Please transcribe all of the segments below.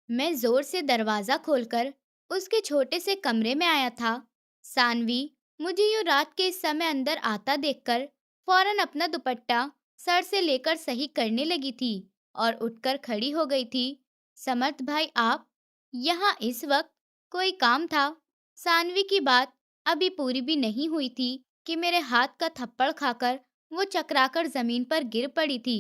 मैं जोर से दरवाजा खोलकर उसके छोटे से कमरे में आया था। सानवी मुझे यूं रात के इस समय अंदर आता देखकर फौरन अपना दुपट्टा सर से लेकर सही करने लगी थी और उठकर खड़ी हो गई थी। समर्थ भाई, आप यहाँ इस वक्त? कोई काम था? सानवी की बात अभी पूरी भी नहीं हुई थी कि मेरे हाथ का थप्पड़ खाकर वो चकराकर जमीन पर गिर पड़ी थी।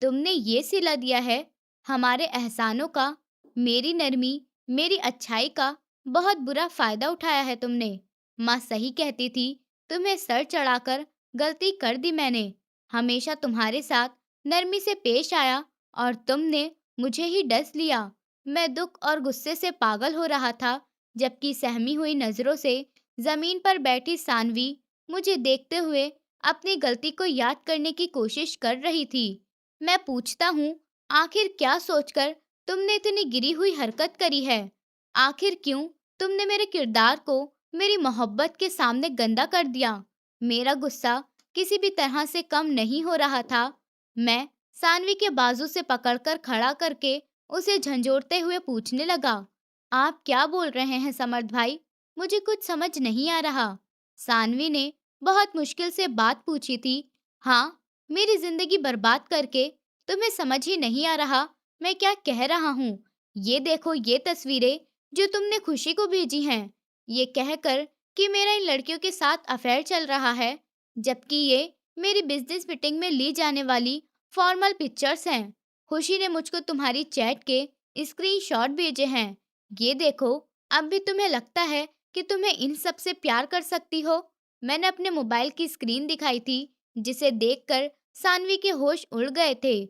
तुमने ये सिला दिया है हमारे एहसानों का, मेरी नरमी, मेरी अच्छाई का बहुत बुरा फायदा उठाया है तुमने। माँ सही कहती थी, तुम्हें सर चढ़ाकर गलती कर दी मैंने। हमेशा तुम्हारे साथ नरमी से पेश आया और तुमने मुझे ही डस लिया। मैं दुख और गुस्से से पागल हो रहा था, जबकि सहमी हुई नजरों से जमीन पर बैठी सानवी मुझे देखते हुए अपनी गलती को याद करने की कोशिश कर रही थी। मैं पूछता हूँ, आखिर क्या सोचकर तुमने इतनी गिरी हुई हरकत करी है? आखिर क्यों तुमने मेरे किरदार को मेरी मोहब्बत के सामने गंदा कर दिया? मेरा गुस्सा किसी भी तरह से कम नहीं हो रहा था। मैं सानवी के बाजू से पकड़कर खड़ा करके उसे झंझोड़ते हुए पूछने लगा, आप क्या बोल रहे हैं समर्थ भाई? मुझे कुछ समझ नहीं आ रहा। सानवी ने बहुत मुश्किल से बात पूछी थी। हाँ, मेरी जिंदगी बर्बाद करके तुम्हें समझ ही नहीं आ रहा मैं क्या कह रहा हूँ। ये देखो ये तस्वीरें जो तुमने खुशी को भेजी हैं, ये कहकर कि मेरा इन लड़कियों के साथ अफेयर चल रहा है, जबकि ये मेरी बिजनेस मीटिंग में ली जाने वाली फॉर्मल पिक्चर्स हैं। खुशी ने मुझको तुम्हारी चैट के स्क्रीनशॉट भेजे हैं। ये देखो, अब भी तुम्हें लगता है कि तुम्हें इन सब से प्यार कर सकती हो? मैंने अपने मोबाइल की स्क्रीन दिखाई थी, जिसे देखकर सानवी के होश उड़ गए थे।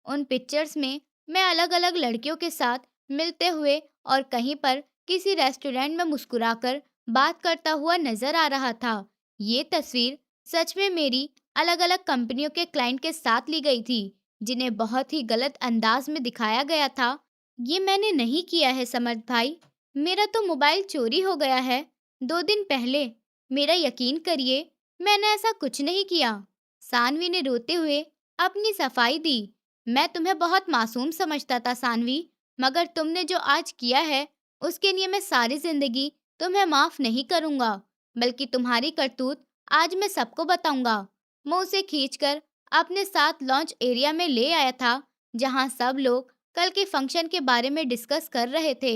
उन पिक्चर्स में मैं अलग-अलग लड़कियों के साथ मिलते हुए और कहीं पर किसी रेस्टोरेंट में मुस्कुराकर बात करता हुआ नजर आ रहा था। ये तस्वीर सच में मेरी अलग-अलग कंपनियों के क्लाइंट के साथ ली गई थी, जिन्हें बहुत ही गलत अंदाज में दिखाया गया था। ये मैंने नहीं किया है समर्थ भाई। मेरा तो मोबाइल चोरी हो गया है 2 दिन पहले। मेरा यकीन करिए, मैंने ऐसा कुछ नहीं किया। सानवी ने रोते हुए अपनी सफाई दी। मैं तुम्हें बहुत मासूम समझता था सानवी, मगर तुमने जो आज किया है, उसके लिए मैं सारी जिंदगी तुम्हें माफ नहीं करूंगा, बल्कि तुम्हारी करतूत आज मैं सबको बताऊंगा। मैं उसे खींचकर अपने साथ लॉन्च एरिया में ले आया था, जहां सब लोग कल के फंक्शन के बारे में डिस्कस कर रहे थे।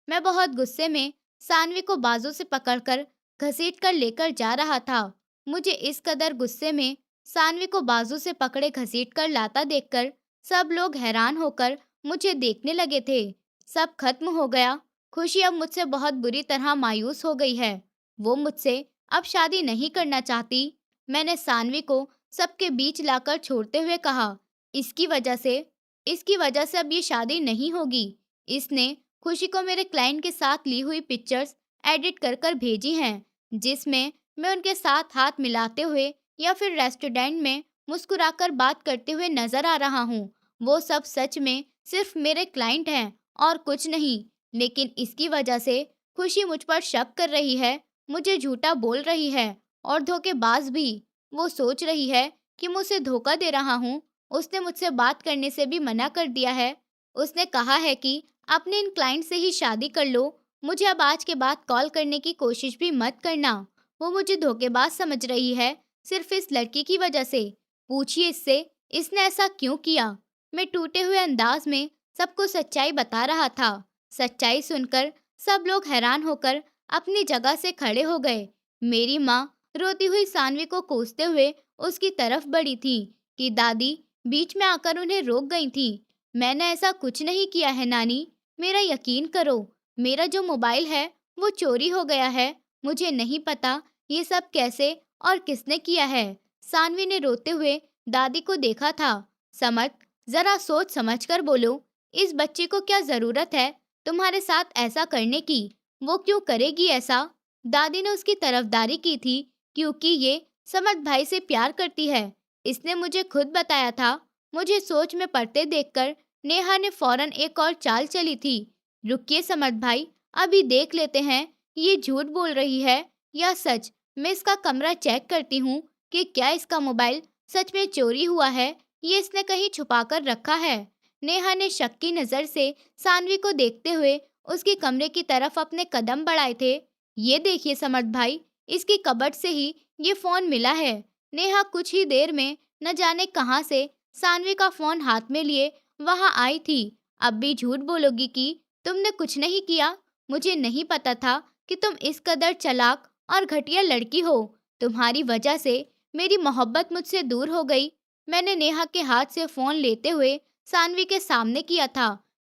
मैं बहुत गुस्से में सानवी को बाजू से पकड़कर घसीट कर लेकर जा रहा था। मुझे इस कदर गुस्से में सानवी को बाजू से पकड़े घसीट कर लाता देखकर सब लोग हैरान होकर मुझे देखने लगे थे। सब खत्म हो गया। खुशी अब मुझसे बहुत बुरी तरह मायूस हो गई है। वो मुझसे अब शादी नहीं करना चाहती। मैंने सानवी को सबके बीच लाकर छोड़ते हुए कहा, इसकी वजह से इसकी वजह से अब ये शादी नहीं होगी। इसने खुशी को मेरे क्लाइंट के साथ ली हुई पिक्चर्स एडिट कर कर भेजी हैं, जिसमें मैं उनके साथ हाथ मिलाते हुए या फिर रेस्टोरेंट में मुस्कुराकर बात करते हुए नजर आ रहा हूँ। वो सब सच में सिर्फ मेरे क्लाइंट हैं और कुछ नहीं। लेकिन इसकी वजह से खुशी मुझ पर शक कर रही है, मुझे झूठा बोल रही है और धोखेबाज भी। वो सोच रही है कि मैं उसे धोखा दे रहा हूँ। उसने मुझसे बात करने से भी मना कर दिया है। उसने कहा है कि अपने इन क्लाइंट से ही शादी कर लो। मुझे अब आज के बाद कॉल करने की कोशिश भी मत करना। वो मुझे धोखेबाज समझ रही है, सिर्फ इस लड़की की वजह से। पूछिए इससे, इसने ऐसा क्यों किया? मैं टूटे हुए अंदाज में सबको सच्चाई बता रहा था। सच्चाई सुनकर सब लोग हैरान होकर अपनी जगह से खड़े हो गए। मेरी माँ रोती हुई सानवी को कोसते हुए उसकी तरफ बढ़ी थी कि दादी बीच में आकर उन्हें रोक गई थी। मैंने ऐसा कुछ नहीं किया है नानी, मेरा यकीन करो। मेरा जो मोबाइल है वो चोरी हो गया है। मुझे नहीं पता ये सब कैसे और किसने किया है। सानवी ने रोते हुए दादी को देखा था। समझ, जरा सोच समझ कर बोलो, इस बच्ची को क्या जरूरत है तुम्हारे साथ ऐसा करने की? वो क्यों करेगी ऐसा? दादी ने उसकी तरफदारी की थी क्योंकि ये समझ भाई से प्यार करती है। इसने मुझे खुद बताया था। मुझे सोच में पड़ते देखकर नेहा ने फौरन एक और चाल चली थी। रुकिए समझ भाई, अभी देख लेते हैं ये झूठ बोल रही है या सच। मैं इसका कमरा चेक करती हूँ कि क्या इसका मोबाइल सच में चोरी हुआ है, ये इसने कहीं छुपा कर रखा है। नेहा ने शक की नजर से सानवी को देखते हुए उसके कमरे की तरफ अपने कदम बढ़ाए थे। ये देखिए समर्थ भाई, इसकी कबर्ड से ही ये फोन मिला है। नेहा कुछ ही देर में न जाने कहां से सानवी का फोन हाथ में लिए वहां आई थी। अब भी झूठ बोलोगी कि तुमने कुछ नहीं किया? मुझे नहीं पता था कि तुम इस कदर चालाक और घटिया लड़की हो। तुम्हारी वजह से मेरी मोहब्बत मुझसे दूर हो गई। मैंने नेहा के हाथ से फोन लेते हुए सानवी के सामने किया था,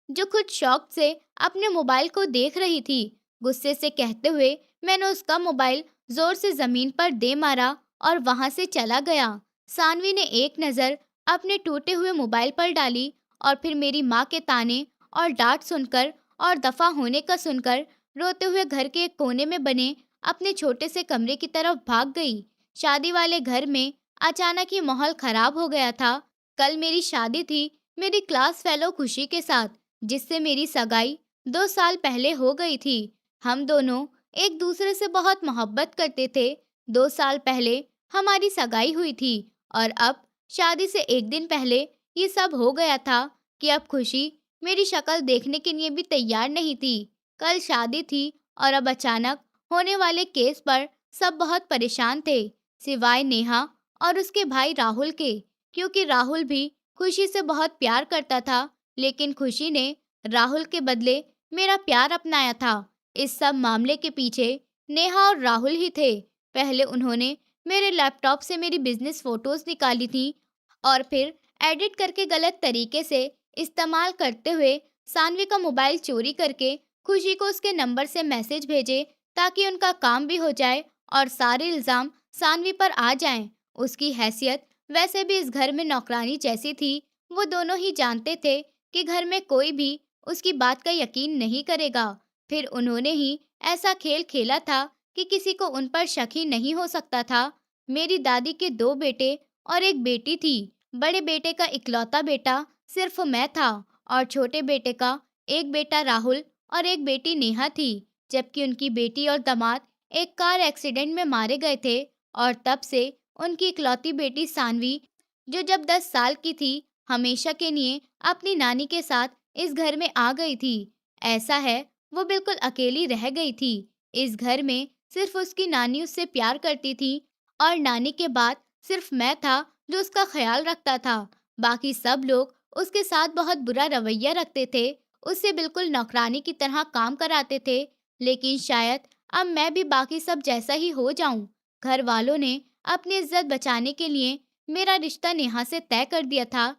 जो खुद शौक से अपने मोबाइल को देख रही थी। गुस्से से कहते हुए मैंने उसका मोबाइल जोर से जमीन पर दे मारा और वहां से चला गया। सानवी ने एक नजर अपने टूटे हुए मोबाइल पर डाली और फिर मेरी माँ के ताने और डांट सुनकर और दफा होने का सुनकर रोते हुए घर के एक कोने में बने अपने छोटे से कमरे की तरफ भाग गई। शादी वाले घर में अचानक ही माहौल खराब हो गया था। कल मेरी शादी थी मेरी क्लास फेलो खुशी के साथ, जिससे मेरी सगाई 2 साल पहले हो गई थी। हम दोनों एक दूसरे से बहुत मोहब्बत करते थे। 2 साल पहले हमारी सगाई हुई थी और अब शादी से एक दिन पहले ये सब हो गया था कि अब खुशी मेरी शक्ल देखने के लिए भी तैयार नहीं थी। कल शादी थी और अब अचानक होने वाले केस पर सब बहुत परेशान थे, सिवाय नेहा और उसके भाई राहुल के, क्योंकि राहुल भी खुशी से बहुत प्यार करता था, लेकिन खुशी ने राहुल के बदले मेरा प्यार अपनाया था। इस सब मामले के पीछे नेहा और राहुल ही थे। पहले उन्होंने मेरे लैपटॉप से मेरी बिजनेस फोटोज निकाली थी और फिर एडिट करके गलत तरीके से इस्तेमाल करते हुए सानवी का मोबाइल चोरी करके खुशी को उसके नंबर से मैसेज भेजे, ताकि उनका काम भी हो जाए और सारे इल्ज़ाम सानवी पर आ जाएं। उसकी हैसियत वैसे भी इस घर में नौकरानी जैसी थी। वो दोनों ही जानते थे कि घर में कोई भी उसकी बात का यकीन नहीं करेगा। फिर उन्होंने ही ऐसा खेल खेला था कि किसी को उन पर शक ही नहीं हो सकता था। मेरी दादी के 2 बेटे और एक बेटी थी। बड़े बेटे का इकलौता बेटा सिर्फ मैं था और छोटे बेटे का एक बेटा राहुल और एक बेटी नेहा थी, जबकि उनकी बेटी और दामाद एक कार एक्सीडेंट में मारे गए थे। और तब से उनकी इकलौती बेटी सानवी, जो जब 10 साल की थी, हमेशा के लिए अपनी नानी के साथ इस घर में आ गई थी। ऐसा है, वो बिल्कुल अकेली रह गई थी। इस घर में सिर्फ उसकी नानी उससे प्यार करती थी और नानी के बाद सिर्फ मैं था जो उसका ख्याल रखता था। बाकी सब लोग उसके साथ बहुत बुरा रवैया रखते थे, उससे बिल्कुल नौकरानी की तरह काम कराते थे। लेकिन शायद अब मैं भी बाकी सब जैसा ही हो जाऊं। घर वालों ने अपनी इज्जत बचाने के लिए मेरा रिश्ता नेहा से तय कर दिया था।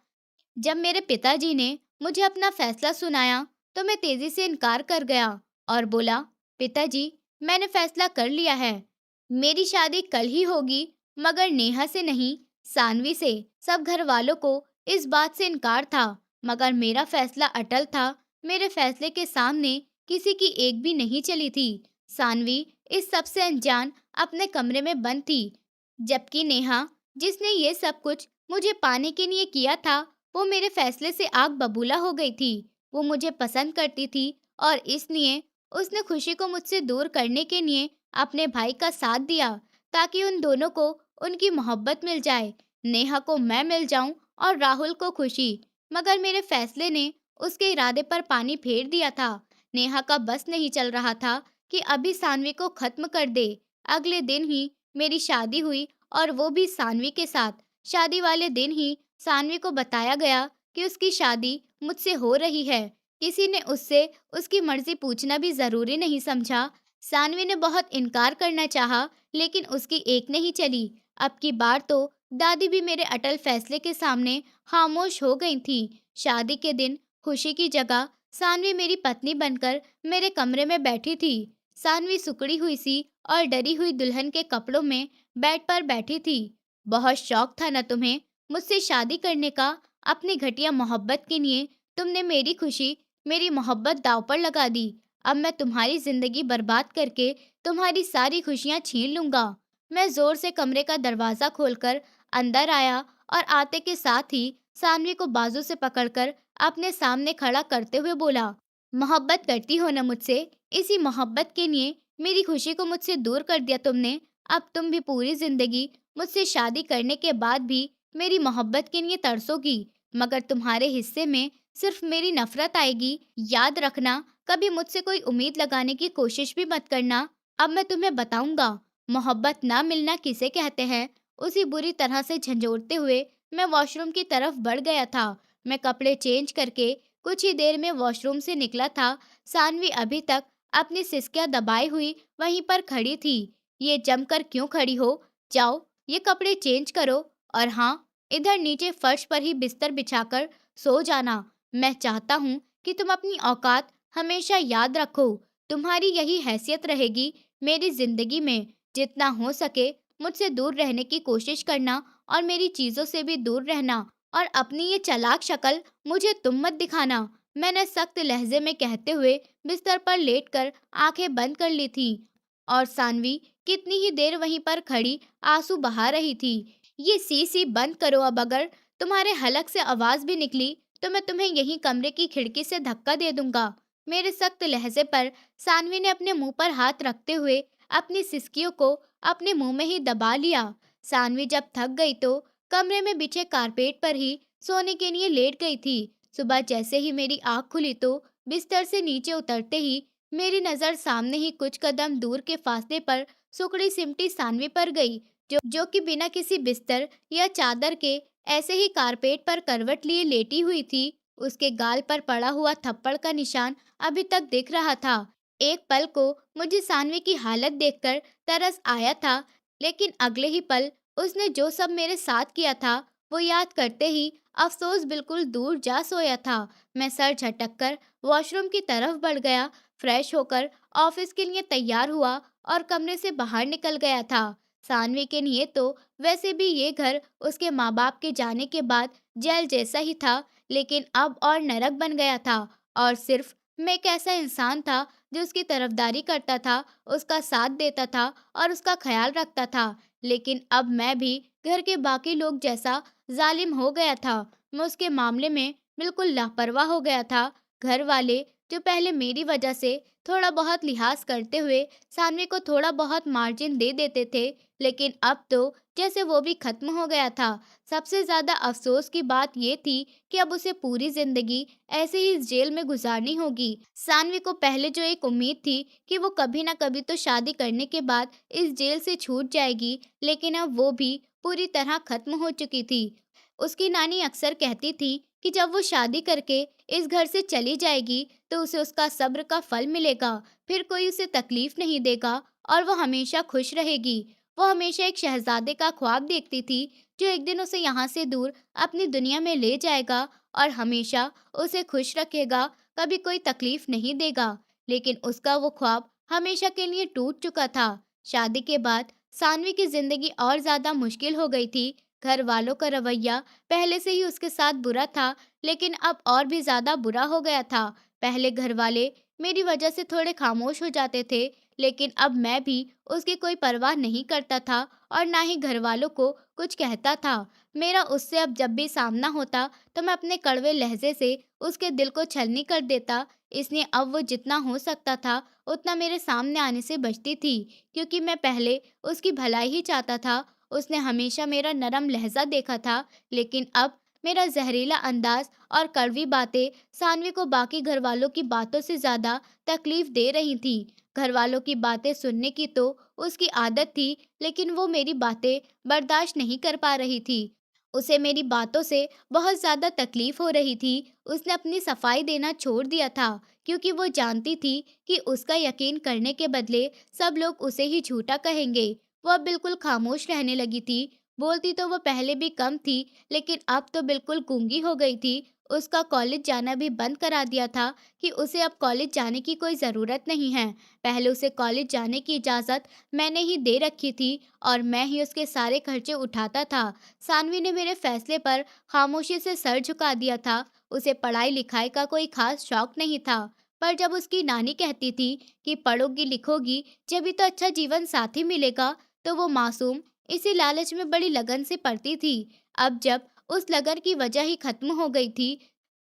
जब मेरे पिताजी ने मुझे अपना फैसला सुनाया, तो मैं तेजी से इनकार कर गया और बोला, पिताजी, मैंने फैसला कर लिया है। मेरी शादी कल ही होगी, मगर नेहा से नहीं, सानवी से। सब घर वालों को इस बात से इनकार था, मगर मेरा फैसला अटल था। मेरे फैसले के सामने किसी की एक भी नहीं चली थी। सानवी इस सब से अनजान अपने कमरे में बंद थी, जबकि नेहा, जिसने ये सब कुछ मुझे पाने के लिए किया था, वो मेरे फैसले से आग बबूला हो गई थी। वो मुझे पसंद करती थी और इसलिए उसने खुशी को मुझसे दूर करने के लिए अपने भाई का साथ दिया, ताकि उन दोनों को उनकी मोहब्बत मिल जाए। नेहा को मैं मिल जाऊं और राहुल को खुशी। मगर मेरे फैसले ने उसके इरादे पर पानी फेर दिया था। नेहा का बस नहीं चल रहा था कि अभी सानवी को खत्म कर दे। अगले दिन ही मेरी शादी हुई और वो भी सानवी के साथ। शादी वाले दिन ही सानवी को बताया गया कि उसकी शादी मुझसे हो रही है। किसी ने उससे उसकी मर्जी पूछना भी जरूरी नहीं समझा। सानवी ने बहुत इनकार करना चाहा, लेकिन उसकी एक नहीं चली। अब की बार तो दादी भी मेरे अटल फैसले के सामने खामोश हो गई थी। शादी के दिन खुशी की जगह सानवी मेरी पत्नी बनकर मेरे कमरे में बैठी थी। सानवी सुकड़ी हुई सी और डरी हुई दुल्हन के कपड़ों में बेड पर बैठी थी। बहुत शौक था ना तुम्हें मुझसे शादी करने का? अपनी घटिया मोहब्बत के लिए तुमने मेरी खुशी, मेरी मोहब्बत दांव पर लगा दी। अब मैं तुम्हारी जिंदगी बर्बाद करके तुम्हारी सारी खुशियां छीन लूंगा। मैं जोर से कमरे का दरवाजा खोलकर अंदर आया और आते के साथ ही सानवी को बाजू से पकड़कर अपने सामने खड़ा करते हुए बोला, मोहब्बत करती हो ना मुझसे? इसी मोहब्बत के लिए मेरी खुशी को मुझसे दूर कर दिया तुमने। अब तुम भी पूरी जिंदगी मुझसे शादी करने के बाद भी मेरी मोहब्बत के लिए तरसोगी, मगर तुम्हारे हिस्से में सिर्फ मेरी नफरत आएगी। याद रखना, कभी मुझसे कोई उम्मीद लगाने की कोशिश भी मत करना। अब मैं तुम्हें बताऊंगा, मोहब्बत ना मिलना किसे कहते हैं। उसी बुरी तरह से झंझोड़ते हुए मैं वॉशरूम की तरफ बढ़ गया था। मैं कपड़े चेंज करके कुछ ही देर में वॉशरूम से निकला था। सानवी अभी तक अपनी सिसकियां दबाई हुई वहीं पर खड़ी थी। ये जमकर क्यों खड़ी हो? जाओ, ये कपड़े चेंज करो, और हाँ, इधर नीचे फर्श पर ही बिस्तर बिछाकर सो जाना। मैं चाहता हूँ कि तुम अपनी औकात हमेशा याद रखो। तुम्हारी यही हैसियत रहेगी मेरी जिंदगी में। जितना हो सके मुझसे दूर रहने की कोशिश करना, और मेरी चीजों से भी दूर रहना। और अपनी ये चालाक शक्ल मुझे तुम मत दिखाना। मैंने सख्त लहजे में कहते हुए बिस्तर पर लेटकर आंखें बंद कर ली थी, और सानवी कितनी ही देर वहीं पर खड़ी आंसू बहा रही थी। ये सी सी बंद करो। अब अगर तुम्हारे हलक से आवाज भी निकली तो मैं तुम्हें यहीं कमरे की खिड़की से धक्का दे दूंगा। मेरे सख्त लहजे पर सानवी ने अपने मुंह पर हाथ रखते हुए अपनी सिसकियों को अपने मुंह में ही दबा लिया। सानवी जब थक गई तो कमरे में बिछे कारपेट पर ही सोने के लिए लेट गई थी। सुबह जैसे ही मेरी आंख खुली तो बिस्तर से नीचे उतरते ही मेरी नजर सामने ही कुछ कदम दूर के फासले पर सुकड़ी सिमटी सानवी पर गई, जो कि बिना किसी बिस्तर या चादर के ऐसे ही कारपेट पर करवट लिए लेटी हुई थी। उसके गाल पर पड़ा हुआ थप्पड़ का निशान अभी तक दिख रहा था। एक पल को मुझे सानवी की हालत देखकर तरस आया था, लेकिन अगले ही पल उसने जो सब मेरे साथ किया था वो याद करते ही अफसोस बिल्कुल दूर जा सोया था। मैं सर झटककर वॉशरूम की तरफ बढ़ गया, फ्रेश होकर ऑफिस के लिए तैयार हुआ और कमरे से बाहर निकल गया था। सानवी के लिए तो वैसे भी ये घर उसके माँ बाप के जाने के बाद जेल जैसा ही था, लेकिन अब और नरक बन गया था। और सिर्फ मैं एक ऐसा इंसान था जो उसकी तरफदारी करता था, उसका साथ देता था और उसका ख्याल रखता था। लेकिन अब मैं भी घर के बाकी लोग जैसा जालिम हो गया था। मैं उसके मामले में बिल्कुल लापरवाह हो गया था। घर वाले जो पहले मेरी वजह से थोड़ा बहुत लिहाज करते हुए सानवी को थोड़ा बहुत मार्जिन दे देते थे, लेकिन अब तो जैसे वो भी खत्म हो गया था। सबसे ज्यादा अफसोस की बात ये थी कि अब उसे पूरी जिंदगी ऐसे ही इस जेल में गुजारनी होगी। सानवी को पहले जो एक उम्मीद थी कि वो कभी ना कभी तो शादी करने के बाद इस जेल से छूट जाएगी, लेकिन अब वो भी पूरी तरह खत्म हो चुकी थी। उसकी नानी अक्सर कहती थी कि जब वो शादी करके इस घर से चली जाएगी तो उसे उसका सब्र का फल मिलेगा, फिर कोई उसे तकलीफ नहीं देगा और वो हमेशा खुश रहेगी। वो हमेशा एक शहजादे का ख्वाब देखती थी जो एक दिन उसे यहाँ से दूर अपनी दुनिया में ले जाएगा और हमेशा उसे खुश रखेगा, कभी कोई तकलीफ नहीं देगा। लेकिन उसका वो ख्वाब हमेशा के लिए टूट चुका था। शादी के बाद सानवी की जिंदगी और ज्यादा मुश्किल हो गई थी। घर वालों का रवैया पहले से ही उसके साथ बुरा था, लेकिन अब और भी ज्यादा बुरा हो गया था। पहले घर वाले मेरी वजह से थोड़े खामोश हो जाते थे, लेकिन अब मैं भी उसकी कोई परवाह नहीं करता था और ना ही घर वालों को कुछ कहता था। मेरा उससे अब जब भी सामना होता तो मैं अपने कड़वे लहजे से उसके दिल को छलनी कर देता। इसलिए अब वो जितना हो सकता था उतना मेरे सामने आने से बचती थी, क्योंकि मैं पहले उसकी भलाई ही चाहता था। उसने हमेशा मेरा नरम लहजा देखा था, लेकिन अब मेरा जहरीला अंदाज और कड़वी बातें सानवी को बाकी घर वालों की बातों से ज्यादा तकलीफ दे रही थी। घर वालों की बातें सुनने की तो उसकी आदत थी, लेकिन वो मेरी बातें बर्दाश्त नहीं कर पा रही थी। उसे मेरी बातों से बहुत ज्यादा तकलीफ हो रही थी। उसने अपनी सफाई देना छोड़ दिया था, क्योंकि वो जानती थी कि उसका यकीन करने के बदले सब लोग उसे ही झूठा कहेंगे। वो अब बिल्कुल खामोश रहने लगी थी। बोलती तो वो पहले भी कम थी, लेकिन अब तो बिल्कुल गूंगी हो गई थी। उसका कॉलेज जाना भी बंद करा दिया था कि उसे अब कॉलेज जाने की कोई ज़रूरत नहीं है। पहले उसे कॉलेज जाने की इजाज़त मैंने ही दे रखी थी और मैं ही उसके सारे खर्चे उठाता था। सानवी ने मेरे फैसले पर खामोशी से सर झुका दिया था। उसे पढ़ाई लिखाई का कोई खास शौक नहीं था, पर जब उसकी नानी कहती थी कि पढ़ोगी लिखोगी जब तो अच्छा जीवन साथी मिलेगा, तो वो मासूम इसी लालच में बड़ी लगन से पढ़ती थी। अब जब उस लगन की वजह ही खत्म हो गई थी,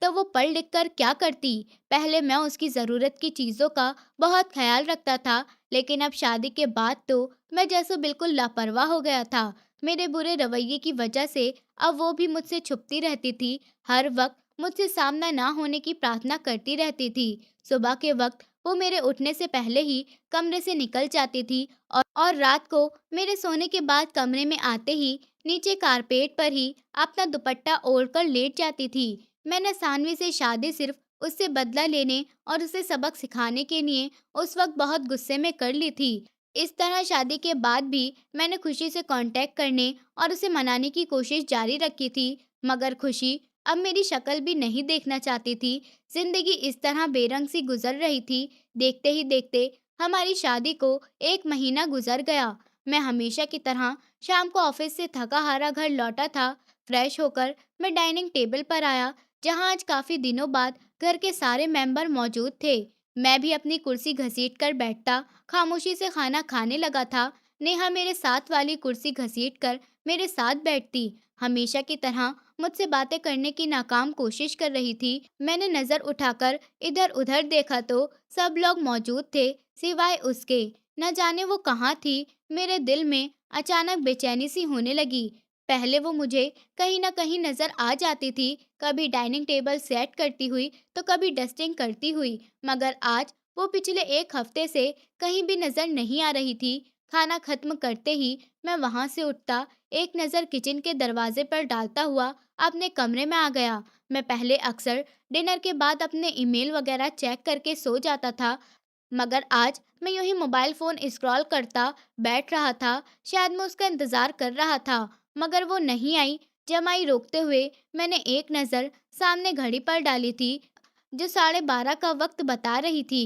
तो वो पढ़ लिख कर क्या करती। पहले मैं उसकी ज़रूरत की चीज़ों का बहुत ख्याल रखता था, लेकिन अब शादी के बाद तो मैं जैसे बिल्कुल लापरवाह हो गया था। मेरे बुरे रवैये की वजह से अब वो भी मुझसे छुपती रहती थी। हर वक्त मुझसे सामना ना होने की प्रार्थना करती रहती थी। सुबह के वक्त वो मेरे उठने से पहले ही कमरे से निकल जाती थी और रात को मेरे सोने के बाद कमरे में आते ही नीचे कारपेट पर ही अपना दुपट्टा ओढ़कर लेट जाती थी। मैंने सानवी से शादी सिर्फ उससे बदला लेने और उसे सबक सिखाने के लिए उस वक्त बहुत गुस्से में कर ली थी। इस तरह शादी के बाद भी मैंने खुशी से कांटेक्ट करने और उसे मनाने की कोशिश जारी रखी थी, मगर खुशी अब मेरी शक्ल भी नहीं देखना चाहती थी। जिंदगी इस तरह बेरंग सी गुजर रही थी। देखते ही देखते हमारी शादी को 1 महीना गुजर गया। मैं हमेशा की तरह शाम को ऑफिस से थका हारा घर लौटा था। फ्रेश होकर मैं डाइनिंग टेबल पर आया, जहां आज काफी दिनों बाद घर के सारे मेंबर मौजूद थे। मैं भी अपनी कुर्सी घसीट कर बैठता खामोशी से खाना खाने लगा था। नेहा मेरे साथ वाली कुर्सी घसीट कर मेरे साथ बैठती, हमेशा की तरह मुझसे बातें करने की नाकाम कोशिश कर रही थी। मैंने नजर उठाकर इधर उधर देखा तो सब लोग मौजूद थे सिवाय उसके। न जाने वो कहाँ थी। मेरे दिल में अचानक बेचैनी सी होने लगी। पहले वो मुझे कहीं न कहीं नजर आ जाती थी, कभी डाइनिंग टेबल सेट करती हुई तो कभी डस्टिंग करती हुई, मगर आज वो पिछले 1 हफ्ते से कहीं भी नजर नहीं आ रही थी। खाना खत्म करते ही मैं वहां से उठता, एक नज़र किचन के दरवाजे पर डालता हुआ अपने कमरे में आ गया। मैं पहले अक्सर डिनर के बाद अपने ईमेल वगैरह चेक करके सो जाता था, मगर आज मैं यूं ही मोबाइल फोन स्क्रॉल करता बैठ रहा था। शायद मैं उसका इंतजार कर रहा था, मगर वो नहीं आई। जमाई रोकते हुए मैंने एक नज़र सामने घड़ी पर डाली थी, जो 12:30 का वक्त बता रही थी।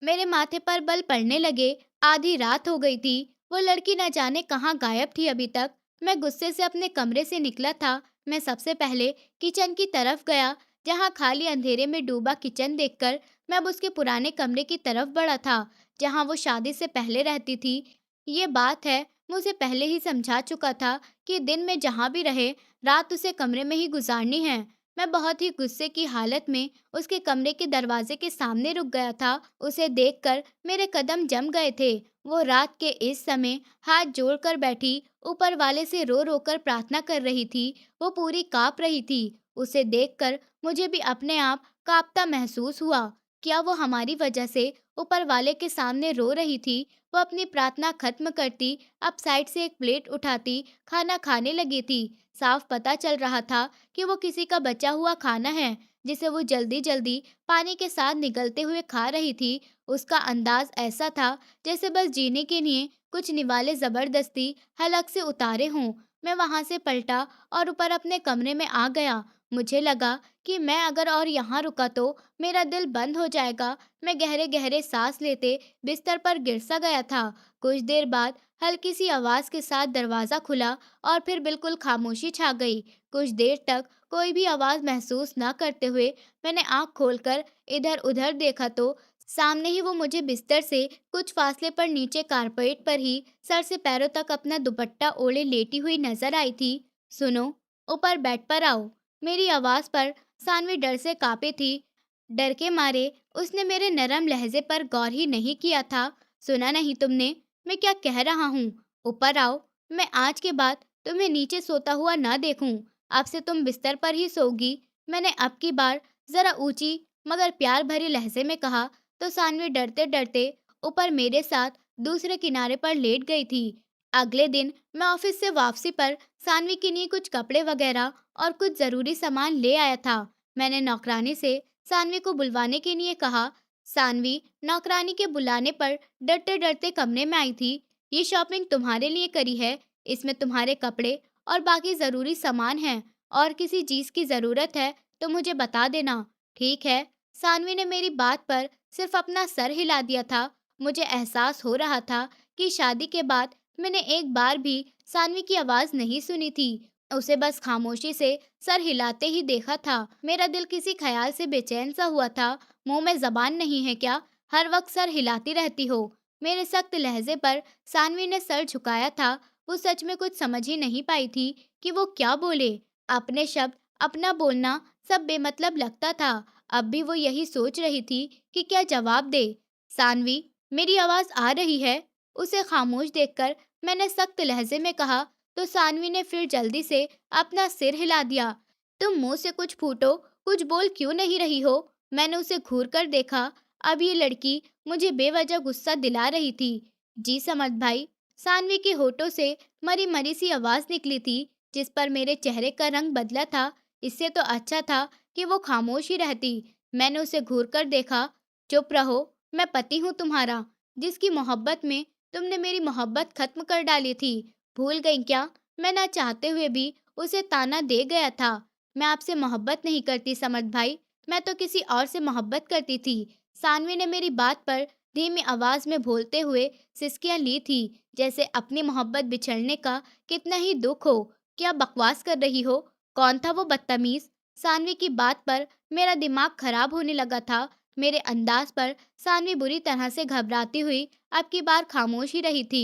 मेरे माथे पर बल पड़ने लगे। आधी रात हो गई थी। वो लड़की न जाने कहाँ गायब थी अभी तक। मैं गुस्से से अपने कमरे से निकला था। मैं सबसे पहले किचन की तरफ गया, जहाँ खाली अंधेरे में डूबा किचन देखकर मैं अब उसके पुराने कमरे की तरफ बढ़ा था, जहाँ वो शादी से पहले रहती थी। ये बात है, मुझे पहले ही समझा चुका था कि दिन में जहाँ भी रहे, रात उसे कमरे में ही गुजारनी है। मैं बहुत ही गुस्से की हालत में उसके कमरे के दरवाजे के सामने रुक गया था। उसे देखकर मेरे कदम जम गए थे। वो रात के इस समय हाथ जोड़कर बैठी ऊपर वाले से रो रो कर प्रार्थना कर रही थी। वो पूरी कांप रही थी। उसे देखकर मुझे भी अपने आप कांपता महसूस हुआ। क्या वो हमारी वजह से ऊपर वाले के सामने रो रही थी? वो अपनी प्रार्थना खत्म करती, अब साइड से एक प्लेट उठाती खाना खाने लगी थी। साफ पता चल रहा था कि वो किसी का बचा हुआ खाना है, जिसे वो जल्दी जल्दी पानी के साथ निगलते हुए खा रही थी। उसका अंदाज ऐसा था जैसे बस जीने के लिए कुछ निवाले जबरदस्ती हलक से उतारे हों। मैं वहां से पलटा और ऊपर अपने कमरे में आ गया। मुझे लगा कि मैं अगर और यहाँ रुका तो मेरा दिल बंद हो जाएगा। मैं गहरे गहरे सांस लेते बिस्तर पर गिर सा गया था। कुछ देर बाद हल्की सी आवाज के साथ दरवाजा खुला और फिर बिल्कुल खामोशी छा गई। कुछ देर तक कोई भी आवाज महसूस न करते हुए मैंने आंख खोलकर इधर उधर देखा तो सामने ही वो मुझे बिस्तर से कुछ फासले पर नीचे कारपेट पर ही सर से पैरों तक अपना दुपट्टा ओढ़े लेटी हुई नजर आई थी। सुनो, ऊपर बेड पर आओ। मेरी आवाज पर सानवी डर से कांपी थी। डर के मारे उसने मेरे नरम लहजे पर गौर ही नहीं किया था। सुना नहीं तुमने? मैं क्या कह रहा हूँ? ऊपर आओ। मैं आज के बाद तुम्हें नीचे सोता हुआ ना देखूं। अब से तुम बिस्तर पर ही सोगी। मैंने अब की बार जरा ऊंची मगर प्यार भरे लहजे में कहा, तो सानवी डरते डरते ऊपर मेरे साथ दूसरे किनारे पर लेट गई थी। अगले दिन मैं ऑफिस से वापसी पर सानवी के लिए कुछ कपड़े वगैरह और कुछ जरूरी सामान ले आया था। मैंने नौकरानी से सानवी को बुलवाने के लिए कहा। सानवी नौकरानी के बुलाने पर डरते डरते कमरे में आई थी। ये शॉपिंग तुम्हारे लिए करी है। इसमें तुम्हारे कपड़े और बाकी जरूरी सामान हैं, और किसी चीज की जरूरत है तो मुझे बता देना, ठीक है? सानवी ने मेरी बात पर सिर्फ अपना सर हिला दिया था। मुझे एहसास हो रहा था कि शादी के बाद मैंने एक बार भी सानवी की आवाज नहीं सुनी थी। उसे बस खामोशी से सर हिलाते ही देखा था। मेरा दिल किसी ख्याल से बेचैन सा हुआ था। मुंह में जबान नहीं है क्या? हर वक्त सर हिलाती रहती हो। मेरे सख्त लहजे पर सानवी ने सर झुकाया था। वो सच में कुछ समझ ही नहीं पाई थी कि वो क्या बोले। अपने शब्द, अपना बोलना सब बेमतलब लगता था। अब भी वो यही सोच रही थी कि क्या जवाब दे। सानवी, मेरी आवाज आ रही है? उसे खामोश देखकर मैंने सख्त लहजे में कहा, तो सानवी ने फिर जल्दी से अपना सिर हिला दिया। तुम मुंह से कुछ फूटो, कुछ बोल क्यों नहीं रही हो? मैंने उसे घूर कर देखा। अब ये लड़की मुझे बेवजह गुस्सा दिला रही थी। जी समद भाई। सानवी के होठों से मरी मरी सी आवाज निकली थी, जिस पर मेरे चेहरे का रंग बदला था। इससे तो अच्छा था कि वो खामोश ही रहती। मैंने उसे घूर कर देखा। चुप रहो, मैं पति हूँ तुम्हारा, जिसकी मोहब्बत में तुमने मेरी मोहब्बत खत्म कर डाली थी। भूल गई क्या? मैं ना चाहते हुए भी उसे ताना दे गया था। मैं आपसे मोहब्बत नहीं करती समर्थ भाई, मैं तो किसी और से मोहब्बत करती थी। सानवी ने मेरी बात पर धीमी आवाज में बोलते हुए सिसकियां ली थी, जैसे अपनी मोहब्बत बिछड़ने का कितना ही दुख हो। क्या बकवास कर रही हो? कौन था वो बदतमीज? सानवी की बात पर मेरा दिमाग खराब होने लगा था। मेरे अंदाज पर सानवी बुरी तरह से घबराती हुई अब की बार खामोश ही रही थी।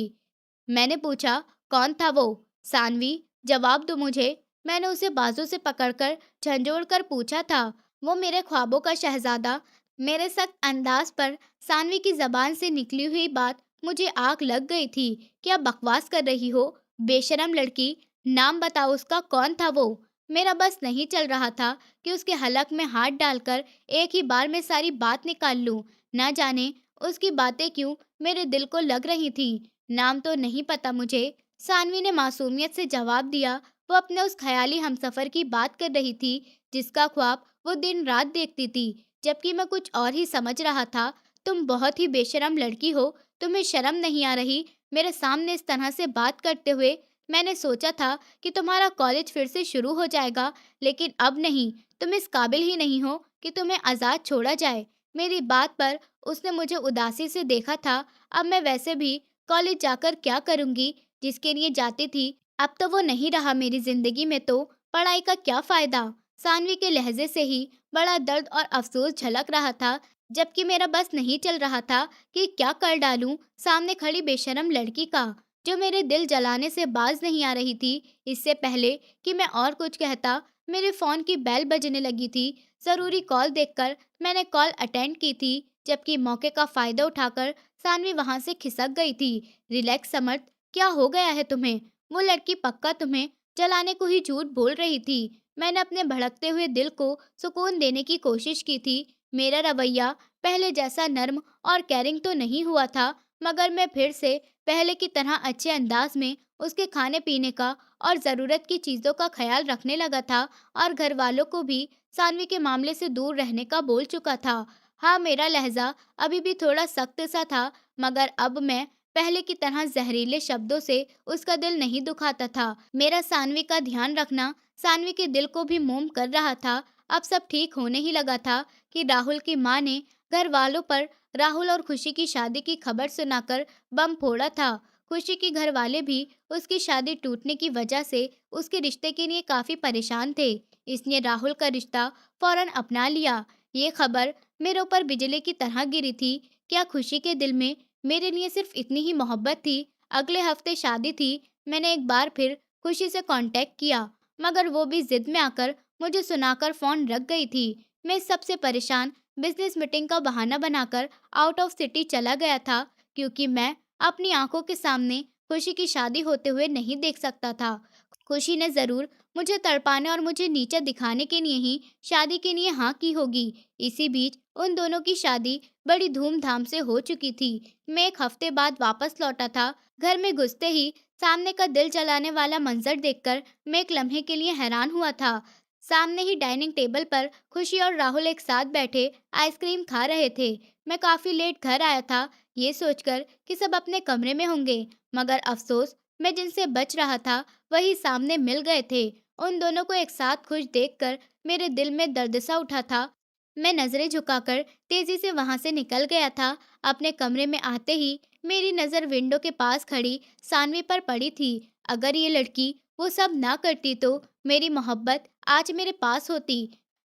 मैंने पूछा, कौन था वो? सानवी, जवाब दो मुझे। मैंने उसे बाजू से पकड़कर झंझोड़ कर पूछा था। वो मेरे ख्वाबों का शहजादा। मेरे सख्त अंदाज पर सानवी की जबान से निकली हुई बात मुझे आग लग गई थी। क्या बकवास कर रही हो? बेशरम लड़की, नाम बताओ उसका, कौन था वो? मेरा बस नहीं चल रहा था कि उसके हलक में हाथ डालकर एक ही बार में सारी बात निकाल लूं। न जाने उसकी बातें क्यों मेरे दिल को लग रही थी। नाम तो नहीं पता मुझे, सानवी ने मासूमियत से जवाब दिया। वो अपने उस ख्याली हमसफर की बात कर रही थी, जिसका ख्वाब वो दिन रात देखती थी, जबकि मैं कुछ और ही समझ रहा था। तुम बहुत ही बेशरम लड़की हो, तुम्हें शर्म नहीं आ रही मेरे सामने इस तरह से बात करते हुए? मैंने सोचा था कि तुम्हारा कॉलेज फिर से शुरू हो जाएगा, लेकिन अब नहीं, तुम इस काबिल ही नहीं हो कि तुम्हें आज़ाद छोड़ा जाए। मेरी बात पर उसने मुझे उदासी से देखा था। अब मैं वैसे भी कॉलेज जाकर क्या करूंगी? जिसके लिए जाती थी, अब तो वो नहीं रहा मेरी जिंदगी में, तो पढ़ाई का क्या फायदा? सानवी के लहजे से ही बड़ा दर्द और अफसोस झलक रहा था, जबकि मेरा बस नहीं चल रहा था कि क्या कर डालूं सामने खड़ी बेशरम लड़की का, जो मेरे दिल जलाने से बाज नहीं आ रही थी। इससे पहले कि मैं और कुछ कहता, मेरे फोन की बेल बजने लगी थी। जरूरी कॉल देखकर मैंने कॉल अटेंड की थी, जबकि मौके का फायदा उठाकर सानवी वहां से खिसक गई थी। रिलैक्स समर्थ, क्या हो गया है तुम्हें? वो लड़की पक्का तुम्हें जलाने को ही झूठ बोल रही थी। मैंने अपने भड़कते हुए दिल को सुकून देने की कोशिश की थी। मेरा रवैया पहले जैसा नर्म और कैरिंग तो नहीं हुआ था, मगर मैं फिर से पहले की तरह अच्छे अंदाज में उसके खाने पीने का और ज़रूरत की चीज़ों का ख्याल रखने लगा था, और घर वालों को भी सानवी के मामले से दूर रहने का बोल चुका था। हाँ, मेरा लहजा अभी भी थोड़ा सख्त सा था, मगर अब मैं पहले की तरह जहरीले शब्दों से उसका दिल नहीं दुखाता था। मेरा सानवी का ध्यान रखना सानवी के दिल को भी मोम कर रहा था। अब सब ठीक होने ही लगा था कि राहुल की माँ ने घर वालों पर राहुल और खुशी की शादी की खबर सुनाकर बम फोड़ा था। खुशी के घर वाले भी उसकी शादी टूटने की वजह से उसके रिश्ते के लिए काफी परेशान थे, इसलिए राहुल का रिश्ता फौरन अपना लिया। ये खबर मेरे ऊपर बिजली की तरह गिरी थी। क्या खुशी के दिल में मेरे लिए सिर्फ इतनी ही मोहब्बत थी? अगले हफ्ते शादी थी। मैंने एक बार फिर खुशी से कांटेक्ट किया, मगर वो भी जिद में आकर मुझे सुनाकर फोन रख गई थी। मैं इस सबसे परेशान बिजनेस मीटिंग का बहाना बनाकर आउट ऑफ सिटी चला गया था, क्योंकि मैं अपनी आंखों के सामने खुशी की शादी होते हुए नहीं देख सकता था। खुशी ने जरूर मुझे तड़पाने और मुझे नीचा दिखाने के लिए ही शादी के लिए हाँ की होगी। इसी बीच उन दोनों की शादी बड़ी धूमधाम से हो चुकी थी। मैं एक हफ्ते बाद वापस लौटा था। घर में घुसते ही सामने का दिल जलाने वाला मंजर देखकर मैं एक लम्हे के लिए हैरान हुआ था। सामने ही डाइनिंग टेबल पर खुशी और राहुल एक साथ बैठे आइसक्रीम खा रहे थे। मैं काफी लेट घर आया था, ये सोचकर कि सब अपने कमरे में होंगे, मगर अफसोस, मैं जिनसे बच रहा था वही सामने मिल गए थे। उन दोनों को एक साथ खुश देखकर मेरे दिल में दर्द सा उठा था। मैं नजरें झुकाकर तेजी से वहां से निकल गया था। अपने कमरे में आते ही मेरी नजर विंडो के पास खड़ी सानवी पर पड़ी थी। अगर ये लड़की वो सब ना करती तो मेरी मोहब्बत आज मेरे पास होती।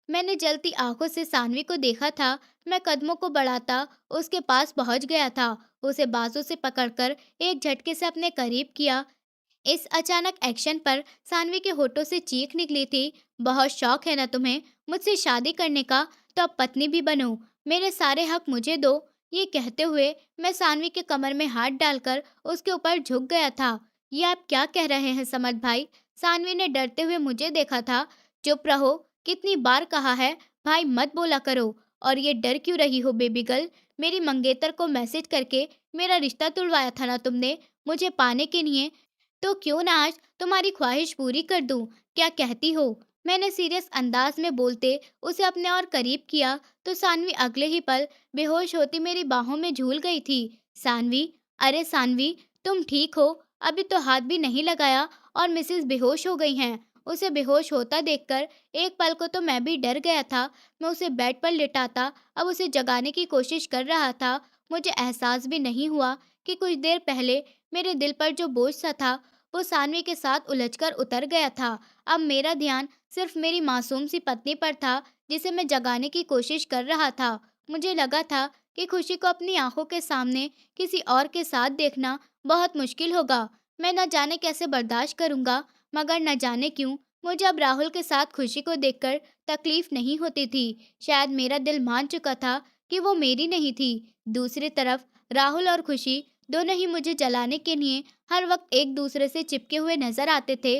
मैंने जलती आंखों से सानवी को देखा था। मैं कदमों को बढ़ाता उसके पास पहुंच गया था। उसे बाजू से पकड़कर एक झटके से अपने करीब किया। इस अचानक एक्शन पर सानवी के होठों से चीख निकली थी। बहुत शौक है ना तुम्हें मुझसे शादी करने का? तो अब पत्नी भी बनो, मेरे सारे हक मुझे दो। ये कहते हुए मैं सानवी के कमर में हाथ डालकर उसके ऊपर झुक गया था। ये आप क्या कह रहे हैं समद भाई? सानवी ने डरते हुए मुझे देखा था। चुप रहो, कितनी बार कहा है भाई मत बोला करो। और ये डर क्यों रही हो बेबी गर्ल? मेरी मंगेतर को मैसेज करके मेरा रिश्ता तुड़वाया था ना तुमने, मुझे पाने के लिए। तो क्यों ना आज तुम्हारी ख्वाहिश पूरी कर दूं? क्या कहती हो? मैंने सीरियस अंदाज में बोलते उसे अपने और करीब किया तो सानवी अगले ही पल बेहोश होती मेरी बाहों में झूल गई थी। सानवी, अरे सानवी, तुम ठीक हो? अभी तो हाथ भी नहीं लगाया और मिसेस बेहोश हो गई हैं। उसे बेहोश होता देखकर एक पल को तो मैं भी डर गया था। मैं उसे बेड पर लिटाता अब उसे जगाने की कोशिश कर रहा था। मुझे एहसास भी नहीं हुआ कि कुछ देर पहले मेरे दिल पर जो बोझ सा था वो सानवी के साथ उलझकर उतर गया था। अब मेरा ध्यान सिर्फ मेरी मासूम सी पत्नी पर था जिसे मैं जगाने की कोशिश कर रहा था। मुझे लगा था कि खुशी को अपनी आंखों के सामने किसी और के साथ देखना बहुत मुश्किल होगा। मैं न जाने कैसे बर्दाश्त करूंगा, मगर न जाने क्यों मुझे अब राहुल के साथ खुशी को देखकर तकलीफ नहीं होती थी। शायद मेरा दिल मान चुका था कि वो मेरी नहीं थी। दूसरी तरफ राहुल और खुशी दोनों ही मुझे जलाने के लिए हर वक्त एक दूसरे से चिपके हुए नजर आते थे।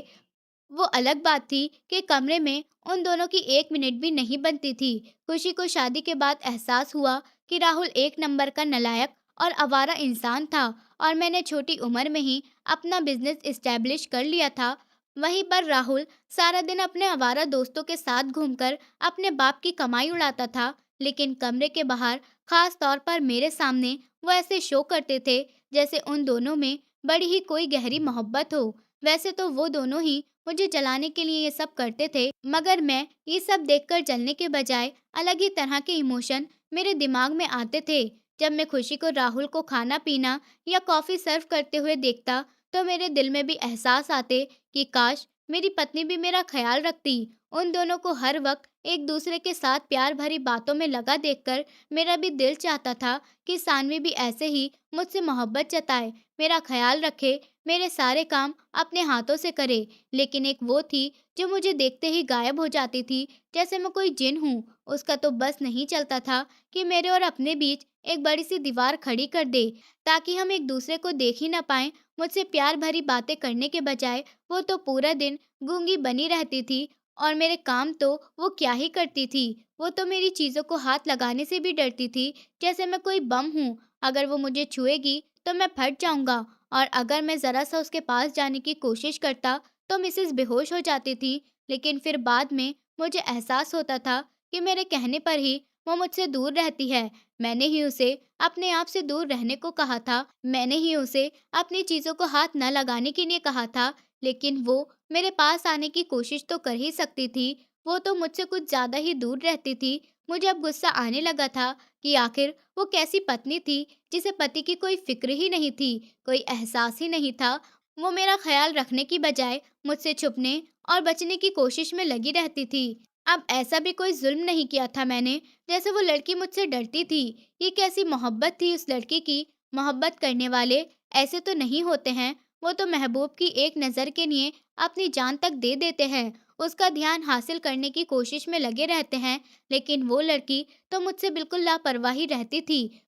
वो अलग बात थी कि कमरे में उन दोनों की एक मिनट भी नहीं बनती थी। खुशी को शादी के बाद एहसास हुआ कि राहुल एक नंबर का नालायक और आवारा इंसान था और मैंने छोटी उम्र में ही अपना बिजनेस इस्टेब्लिश कर लिया था। वहीं पर राहुल सारा दिन अपने आवारा दोस्तों के साथ घूमकर अपने बाप की कमाई उड़ाता था। लेकिन कमरे के बाहर, खास तौर पर मेरे सामने, वो ऐसे शो करते थे जैसे उन दोनों में बड़ी ही कोई गहरी मोहब्बत हो। वैसे तो वो दोनों ही मुझे जलाने के लिए ये सब करते थे, मगर मैं ये सब देखकर जलने के बजाय अलग ही तरह के इमोशन मेरे दिमाग में आते थे। जब मैं खुशी को राहुल को खाना पीना या कॉफी सर्व करते हुए देखता तो मेरे दिल में भी एहसास आते कि काश मेरी पत्नी भी मेरा ख्याल रखती। उन दोनों को हर वक्त एक दूसरे के साथ प्यार भरी बातों में लगा देखकर मेरा भी दिल चाहता था कि सानवी भी ऐसे ही मुझसे मोहब्बत जताए, मेरा ख्याल रखे, मेरे सारे काम अपने हाथों से करे। लेकिन एक वो थी जो मुझे देखते ही गायब हो जाती थी, जैसे मैं कोई जिन हूँ। उसका तो बस नहीं चलता था कि मेरे और अपने बीच एक बड़ी सी दीवार खड़ी कर दे ताकि हम एक दूसरे को देख ही ना पाए। मुझसे प्यार भरी बातें करने के बजाय वो तो पूरा दिन गूंगी बनी रहती थी और मेरे काम तो वो क्या ही करती थी। वो तो मेरी चीजों को हाथ लगाने से भी डरती थी, जैसे मैं कोई बम हूँ। अगर वो मुझे छुएगी तो मैं फट जाऊंगा, और अगर मैं जरा सा उसके पास जाने की कोशिश करता तो मिसेस बेहोश हो जाती थी। लेकिन फिर बाद में मुझे एहसास होता था कि मेरे कहने पर ही वो मुझसे दूर रहती है। मैंने ही उसे अपने आप से दूर रहने को कहा था। मैंने ही उसे अपनी चीजों को हाथ न लगाने के लिए कहा था। लेकिन वो मेरे पास आने की कोशिश तो कर ही सकती थी। वो तो मुझसे कुछ ज्यादा ही दूर रहती थी। मुझे अब गुस्सा आने लगा था कि आखिर वो कैसी पत्नी थी जिसे पति की कोई फिक्र ही नहीं थी, कोई एहसास ही नहीं था। वो मेरा ख्याल रखने की बजाय मुझसे छुपने और बचने की कोशिश में लगी रहती थी। अब ऐसा भी कोई जुल्म नहीं किया था मैंने, जैसे वो लड़की मुझसे डरती थी। ये कैसी मोहब्बत थी उस लड़की की? मोहब्बत करने वाले ऐसे तो नहीं होते हैं। वो तो महबूब की एक नज़र के लिए अपनी जान तक दे देते हैं, उसका ध्यान हासिल करने की कोशिश में लगे रहते हैं। लेकिन वो लड़की तो मुझसे बिल्कुल लापरवाही रहती थी।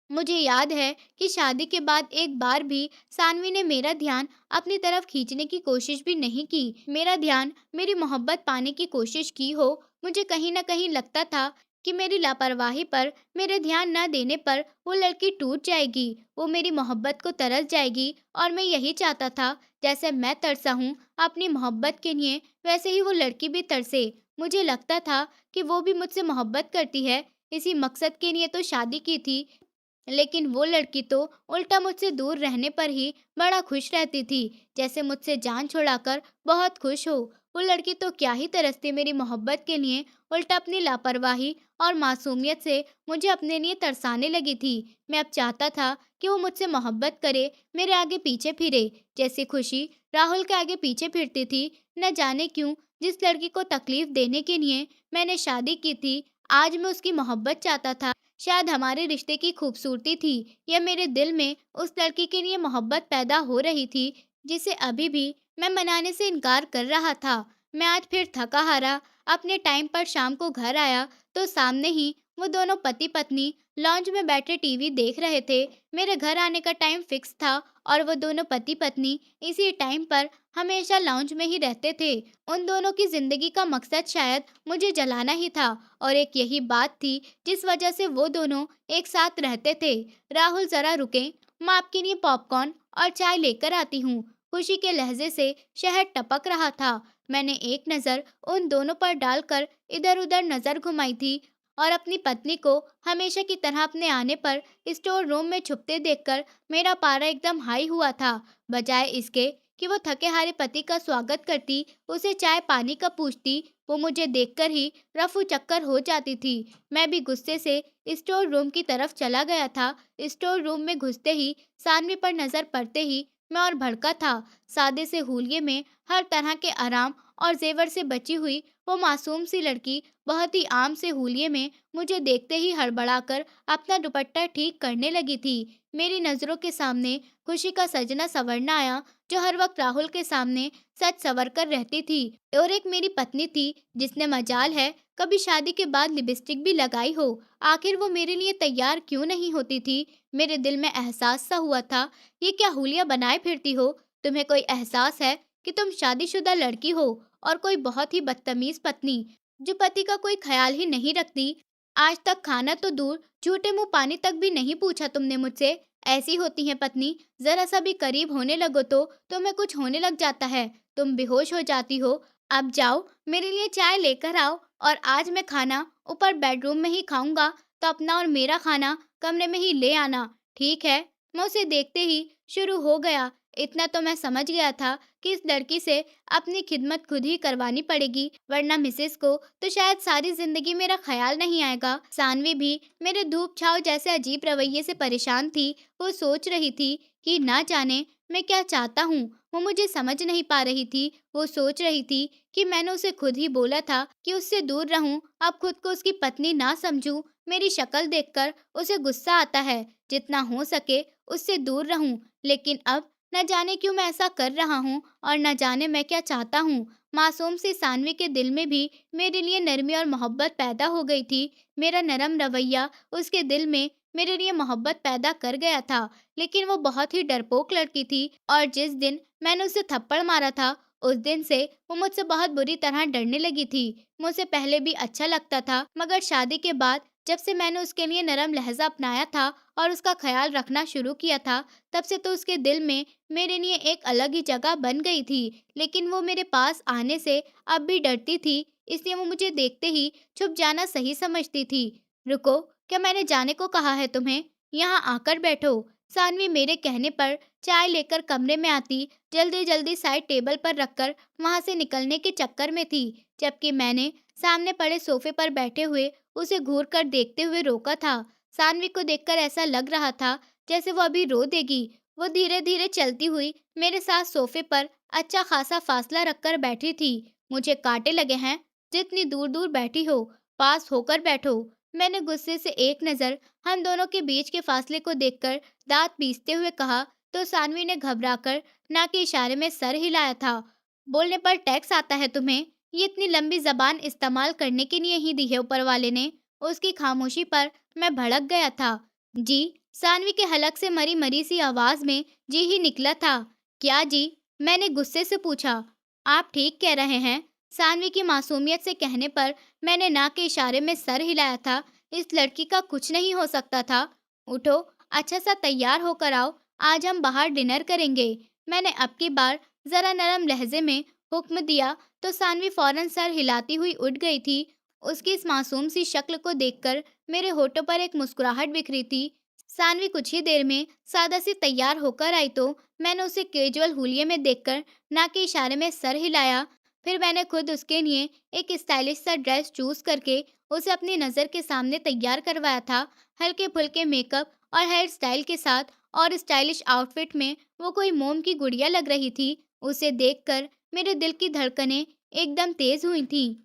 मुझे याद है कि शादी के बाद एक बार भी सानवी ने मेरा ध्यान अपनी तरफ खींचने की कोशिश भी नहीं की। मेरा ध्यान, मेरी मोहब्बत पाने की कोशिश की हो। मुझे कहीं न कहीं लगता था कि मेरी लापरवाही पर, मेरे ध्यान न देने पर वो लड़की टूट जाएगी, वो मेरी मोहब्बत को तरस जाएगी। और मैं यही चाहता था, जैसे मैं तरसा हूँ अपनी मोहब्बत के लिए, वैसे ही वो लड़की भी तरसे। मुझे लगता था कि वो भी मुझसे मोहब्बत करती है, इसी मकसद के लिए तो शादी की थी। लेकिन वो लड़की तो उल्टा मुझसे दूर रहने पर ही बड़ा खुश रहती थी, जैसे मुझसे जान छुड़ाकर बहुत खुश हो। वो लड़की तो क्या ही तरसती मेरी मोहब्बत के लिए, उल्टा अपनी लापरवाही और मासूमियत से मुझे अपने लिए तरसाने लगी थी। मैं अब चाहता था कि वो मुझसे मोहब्बत करे, मेरे आगे पीछे फिरे, जैसे खुशी राहुल के आगे पीछे फिरती थी। न जाने क्यों जिस लड़की को तकलीफ देने के लिए मैंने शादी की थी, आज मैं उसकी मोहब्बत चाहता था। शायद हमारे रिश्ते की खूबसूरती थी, या मेरे दिल में उस लड़की के लिए मोहब्बत पैदा हो रही थी जिसे अभी भी मैं मनाने से इनकार कर रहा था। मैं आज फिर थका हारा अपने टाइम पर शाम को घर आया तो सामने ही वो दोनों पति पत्नी लॉन्ज में बैठे टीवी देख रहे थे। मेरे घर आने का टाइम फिक्स था और वो दोनों पति पत्नी इसी टाइम पर हमेशा लॉन्ज में ही रहते थे। उन दोनों की जिंदगी का मकसद शायद मुझे जलाना ही था और एक यही बात थी जिस वजह से वो दोनों एक साथ रहते थे। राहुल जरा रुके, मैं आपके लिए पॉपकॉर्न और चाय लेकर आती हूँ। खुशी के लहजे से शहद टपक रहा था। मैंने एक नज़र उन दोनों पर डालकर इधर-उधर नज़र घुमाई थी और अपनी पत्नी को हमेशा की तरह अपने आने पर स्टोर रूम में छुपते देखकर मेरा पारा एकदम हाई हुआ था। बजाय इसके कि वो थके हारे पति का स्वागत करती, उसे चाय पानी का पूछती, वो मुझे देखकर ही रफू चक्कर हो जाती थी। मैं भी गुस्से से स्टोर रूम की तरफ चला गया था। स्टोर रूम में घुसते ही सानवी पर नजर पड़ते ही मैं और भड़का था। सादे से हुलिये में हर तरह के आराम और जेवर से बची हुई वो मासूम सी लड़की बहुत ही आम से हुलिये में मुझे देखते ही हड़बड़ाकर अपना दुपट्टा ठीक करने लगी थी। मेरी नज़रों के सामने खुशी का सजना संवरना आया, जो हर वक्त राहुल के सामने सच संवर कर रहती थी। और एक मेरी पत्नी थी जिसने मजाल है कभी शादी के बाद लिपस्टिक भी लगाई हो। आखिर वो मेरे लिए तैयार क्यों नहीं होती थी? मेरे दिल में एहसास सा हुआ था, ये क्या हुलिया बनाए फिरती हो? तुम्हें कोई एहसास है कि तुम शादीशुदा लड़की हो और कोई बहुत ही बदतमीज पत्नी, जो पति का कोई ख्याल ही नहीं रखती। आज तक खाना तो दूर, झूठे मुंह पानी तक भी नहीं पूछा तुमने मुझसे। ऐसी होती है पत्नी, जरा सा भी करीब होने लगो तो तुम्हें कुछ होने लग जाता है, तुम बेहोश हो जाती हो। अब जाओ, मेरे लिए चाय लेकर आओ। और आज मैं खाना ऊपर बेडरूम में ही खाऊंगा, तो अपना और मेरा खाना कमरे में ही ले आना, ठीक है? मैं उसे देखते ही शुरू हो गया। इतना तो मैं समझ गया था कि इस लड़की से अपनी खिदमत खुद ही करवानी पड़ेगी, वरना मिसेस को तो शायद सारी जिंदगी मेरा ख्याल नहीं आएगा। सानवी भी मेरे धूप छाव जैसे अजीब रवैये से परेशान थी। वो सोच रही थी कि ना जाने मैं क्या चाहता हूँ। वो मुझे समझ नहीं पा रही थी। वो सोच रही थी कि मैंने उसे खुद ही बोला था कि उससे दूर रहूं, अब खुद को उसकी पत्नी ना समझूं। मेरी शक्ल देखकर उसे गुस्सा आता है, जितना हो सके उससे दूर रहूं। लेकिन अब न जाने क्यों मैं ऐसा कर रहा हूँ और न जाने मैं क्या चाहता हूँ। मासूम सी सानवी के दिल में भी मेरे लिए नरमी और मोहब्बत पैदा हो गई थी। मेरा नरम रवैया उसके दिल में मेरे लिए मोहब्बत पैदा कर गया था। लेकिन वो बहुत ही डरपोक लड़की थी और जिस दिन मैंने उसे थप्पड़ मारा था, उस दिन से वो मुझसे बहुत बुरी तरह डरने लगी थी। मुझसे पहले भी अच्छा लगता था, मगर शादी के बाद जब से मैंने उसके लिए नरम लहजा अपनाया था और उसका ख्याल रखना शुरू किया था, तब से तो उसके दिल में मेरे लिए एक अलग ही जगह बन गई थी। लेकिन वो मेरे पास आने से अब भी डरती थी, इसलिए वो मुझे देखते ही छुप जाना सही समझती थी। रुको, क्या मैंने जाने को कहा है तुम्हें? यहाँ आकर बैठो। सानवी मेरे कहने पर चाय लेकर कमरे में आती, जल्दी जल्दी साइड टेबल पर रखकर वहां से निकलने के चक्कर में थी, जबकि मैंने सामने पड़े सोफे पर बैठे हुए उसे घूर कर देखते हुए रोका था। सानवी को देखकर ऐसा लग रहा था जैसे वो अभी रो देगी। वो धीरे धीरे चलती हुई मेरे साथ सोफे पर अच्छा खासा फासला रखकर बैठी थी। मुझे कांटे लगे हैं, जितनी दूर दूर बैठी हो, पास होकर बैठो। मैंने गुस्से से एक नज़र हम दोनों के बीच के फासले को देखकर दांत पीसते हुए कहा, तो सानवी ने घबराकर ना के इशारे में सर हिलाया था। बोलने पर टैक्स आता है तुम्हें? ये इतनी लंबी जबान इस्तेमाल करने के लिए ही दी है ऊपर वाले ने। उसकी खामोशी पर मैं भड़क गया था। जी? सानवी के हलक से मरी मरी सी आवाज में जी ही निकला था। क्या जी? मैंने गुस्से से पूछा। आप ठीक कह रहे हैं। सानवी की मासूमियत से कहने पर मैंने ना के इशारे में सर हिलाया था। इस लड़की का कुछ नहीं हो सकता था। उठो, अच्छा सा तैयार होकर आओ, आज हम बाहर डिनर करेंगे। मैंने अब की बार जरा नरम लहजे में हुक्म दिया, तो सानवी फौरन सर हिलाती हुई उठ गई थी। उसकी इस मासूम सी शक्ल को देखकर मेरे होठों पर एक मुस्कुराहट बिखरी थी। सानवी कुछ ही देर में सादा सी तैयार होकर आई, तो मैंने उसे कैजुअल हुलिये में देखकर ना के इशारे में सर हिलाया। फिर मैंने खुद उसके लिए एक स्टाइलिश सा ड्रेस चूज करके उसे अपनी नज़र के सामने तैयार करवाया था। हल्के फुल्के मेकअप और हेयर स्टाइल के साथ और स्टाइलिश आउटफिट में वो कोई मोम की गुड़िया लग रही थी। उसे देखकर मेरे दिल की धड़कनें एकदम तेज हुई थीं।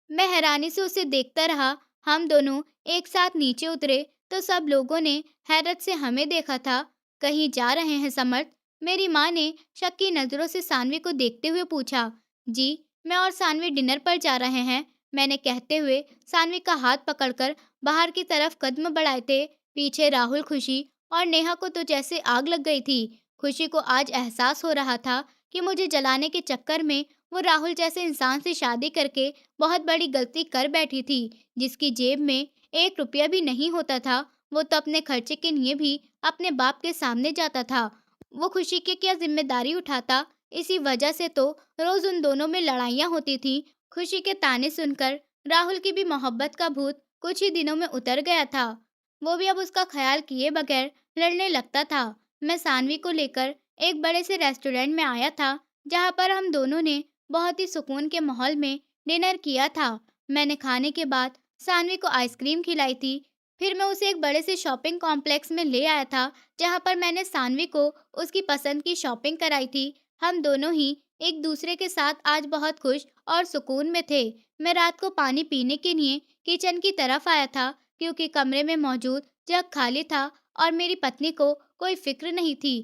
मैं हैरानी से उसे देखता रहा। हम दोनों एक साथ नीचे उतरे तो सब लोगों ने हैरत से हमें देखा था। कहीं जा रहे हैं समर्थ? मेरी माँ ने शक की नजरों से सानवी को देखते हुए पूछा। जी, मैं और सानवी डिनर पर जा रहे हैं। मैंने कहते हुए सानवी का हाथ पकड़कर बाहर की तरफ कदम बढ़ाए थे। पीछे राहुल, खुशी और नेहा को तो जैसे आग लग गई थी। खुशी को आज एहसास हो रहा था कि मुझे जलाने के चक्कर में वो राहुल जैसे इंसान से शादी करके बहुत बड़ी गलती कर बैठी थी, जिसकी जेब में 1 रुपया भी नहीं होता था। वो तो अपने खर्चे के लिए भी अपने बाप के सामने जाता था। वो खुशी की क्या जिम्मेदारी उठाता। इसी वजह से तो रोज उन दोनों में लड़ाइयाँ होती थी। खुशी के ताने सुनकर राहुल की भी मोहब्बत का भूत कुछ ही दिनों में उतर गया था। वो भी अब उसका ख्याल किए बगैर लड़ने लगता था। मैं सानवी को लेकर एक बड़े से रेस्टोरेंट में आया था, जहाँ पर हम दोनों ने बहुत ही सुकून के माहौल में डिनर किया था। मैंने खाने के बाद सानवी को आइसक्रीम खिलाई थी। फिर मैं उसे एक बड़े से शॉपिंग कॉम्प्लेक्स में ले आया था, जहाँ पर मैंने सानवी को उसकी पसंद की शॉपिंग कराई थी। हम दोनों ही एक दूसरे के साथ आज बहुत खुश और सुकून में थे। मैं रात को पानी पीने के लिए किचन की तरफ आया था, क्योंकि कमरे में मौजूद जग खाली था और मेरी पत्नी को कोई फिक्र नहीं थी।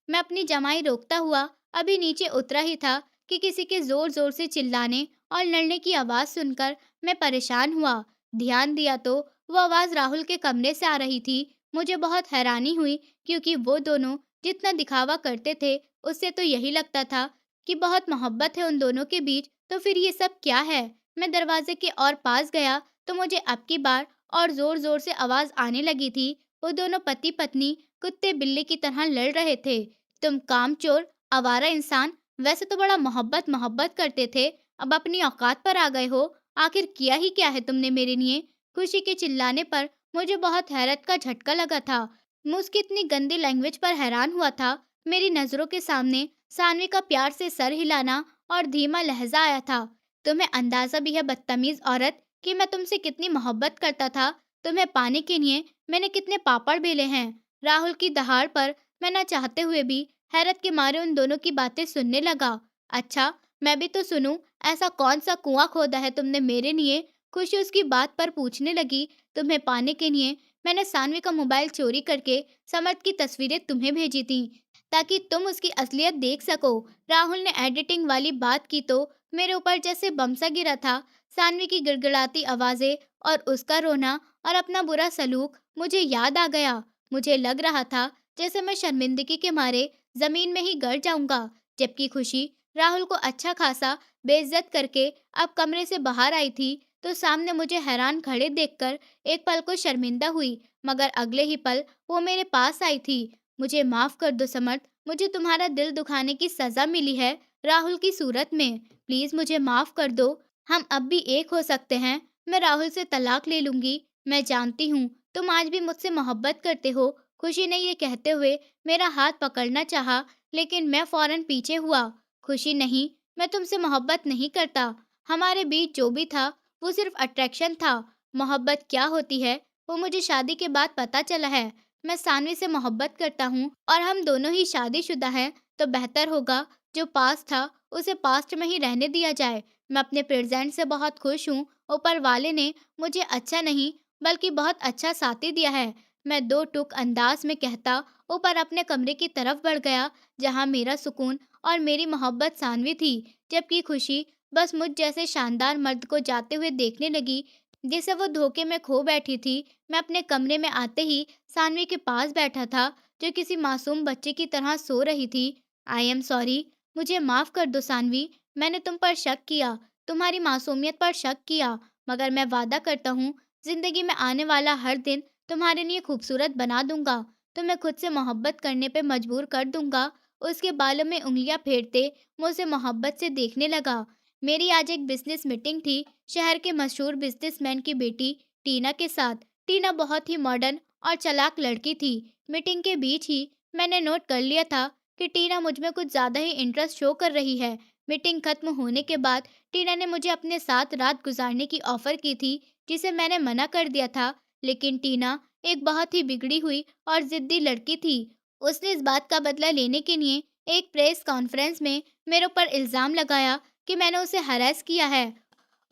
मैं अपनी जमाई रोकता हुआ अभी नीचे उतरा ही था कि किसी के जोर जोर से चिल्लाने और लड़ने की आवाज सुनकर मैं परेशान हुआ। ध्यान दिया तो वो आवाज राहुल के कमरे से आ रही थी। मुझे बहुत हैरानी हुई, क्योंकि वो दोनों जितना दिखावा करते थे, उससे तो यही लगता था कि बहुत मोहब्बत है उन दोनों के बीच। तो फिर ये सब क्या है? मैं दरवाजे के और पास गया तो मुझे अब की बार और जोर जोर से आवाज आने लगी थी। वो दोनों पति पत्नी कुत्ते बिल्ली की तरह लड़ रहे थे। तुम कामचोर, आवारा इंसान, वैसे तो बड़ा मोहब्बत मोहब्बत करते थे, अब अपनी औकात पर आ गए हो। आखिर किया ही क्या है तुमने मेरे लिए? खुशी के चिल्लाने पर मुझे बहुत हैरत का झटका लगा था। मैं उसकी इतनी गंदी लैंग्वेज पर हैरान हुआ था। मेरी नजरों के सामने सानवी का प्यार से सर हिलाना और धीमा लहजा आया था। तुम्हें अंदाजा भी है, बदतमीज औरत, कि मैं तुमसे कितनी मोहब्बत करता था। तुम्हें पाने के लिए मैंने कितने पापड़ बेले हैं। राहुल की दहाड़ पर मैं न चाहते हुए भी हैरत के मारे उन दोनों की बातें सुनने लगा। अच्छा, मैं भी तो सुनूं, ऐसा कौन सा कुआं खोदा है तुमने मेरे लिए? खुशी उसकी बात पर पूछने लगी। तुम्हें पाने के लिए मैंने सानवी का मोबाइल चोरी करके समर्थ की तस्वीरें तुम्हें भेजी थी, ताकि तुम उसकी असलियत देख सको। राहुल ने एडिटिंग वाली बात की तो मेरे ऊपर जैसे बम सा गिरा था। सानवी की गिड़गिड़ाती आवाजें और उसका रोना और अपना बुरा सलूक मुझे याद आ गया। मुझे लग रहा था जैसे मैं शर्मिंदगी के मारे जमीन में ही गड़ जाऊंगा। जबकि खुशी राहुल को अच्छा खासा बेइज्जत करके अब कमरे से बाहर आई थी, तो सामने मुझे हैरान खड़े देखकर एक पल को शर्मिंदा हुई, मगर अगले ही पल वो मेरे पास आई थी। मुझे माफ कर दो समर्थ, मुझे तुम्हारा दिल दुखाने की सजा मिली है राहुल की सूरत में। प्लीज मुझे माफ कर दो। हम अब भी एक हो सकते हैं। मैं राहुल से तलाक ले लूंगी। मैं जानती हूँ तुम आज भी मुझसे मोहब्बत करते हो। खुशी ने ये कहते हुए मेरा हाथ पकड़ना चाहा, लेकिन मैं फौरन पीछे हुआ। खुशी, नहीं, मैं तुमसे मोहब्बत नहीं करता। हमारे बीच जो भी था वो सिर्फ अट्रैक्शन था। मोहब्बत क्या होती है वो मुझे शादी के बाद पता चला है। मैं सानवी से मोहब्बत करता हूँ और हम दोनों ही शादीशुदा हैं, तो बेहतर होगा जो पास्ट था उसे पास्ट में ही रहने दिया जाए। मैं अपने प्रेजेंट से बहुत खुश हूँ। ऊपर वाले ने मुझे अच्छा नहीं बल्कि बहुत अच्छा साथी दिया है। मैं दो टूक अंदाज में कहता ऊपर अपने कमरे की तरफ बढ़ गया, जहाँ मेरा सुकून और मेरी मोहब्बत सानवी थी। जबकि खुशी बस मुझ जैसे शानदार मर्द को जाते हुए देखने लगी, जिसे वो धोखे में खो बैठी थी। मैं अपने कमरे में आते ही सानवी के पास बैठा था, जो किसी मासूम बच्चे की तरह सो रही थी। आई एम सॉरी, मुझे माफ कर दो सानवी। मैंने तुम पर शक किया, तुम्हारी मासूमियत पर शक किया, मगर मैं वादा करता हूँ जिंदगी में आने वाला हर दिन तुम्हारे लिए खूबसूरत बना दूंगा। तुम्हें खुद से मोहब्बत करने पे मजबूर कर दूंगा। उसके बालों में उंगलियां फेरते मुझसे मोहब्बत से देखने लगा। मेरी आज एक बिजनेस मीटिंग थी, शहर के मशहूर बिजनेसमैन की बेटी टीना के साथ। टीना बहुत ही मॉडर्न और चालाक लड़की थी। मीटिंग के बीच ही मैंने नोट कर लिया था कि टीना मुझ में कुछ ज्यादा ही इंटरेस्ट शो कर रही है। मीटिंग खत्म होने के बाद टीना ने मुझे अपने साथ रात गुजारने की ऑफर की थी, जिसे मैंने मना कर दिया था। लेकिन टीना एक बहुत ही बिगड़ी हुई और जिद्दी लड़की थी। उसने इस बात का बदला लेने के लिए एक प्रेस कॉन्फ्रेंस में मेरे ऊपर इल्जाम लगाया कि मैंने उसे हरास किया है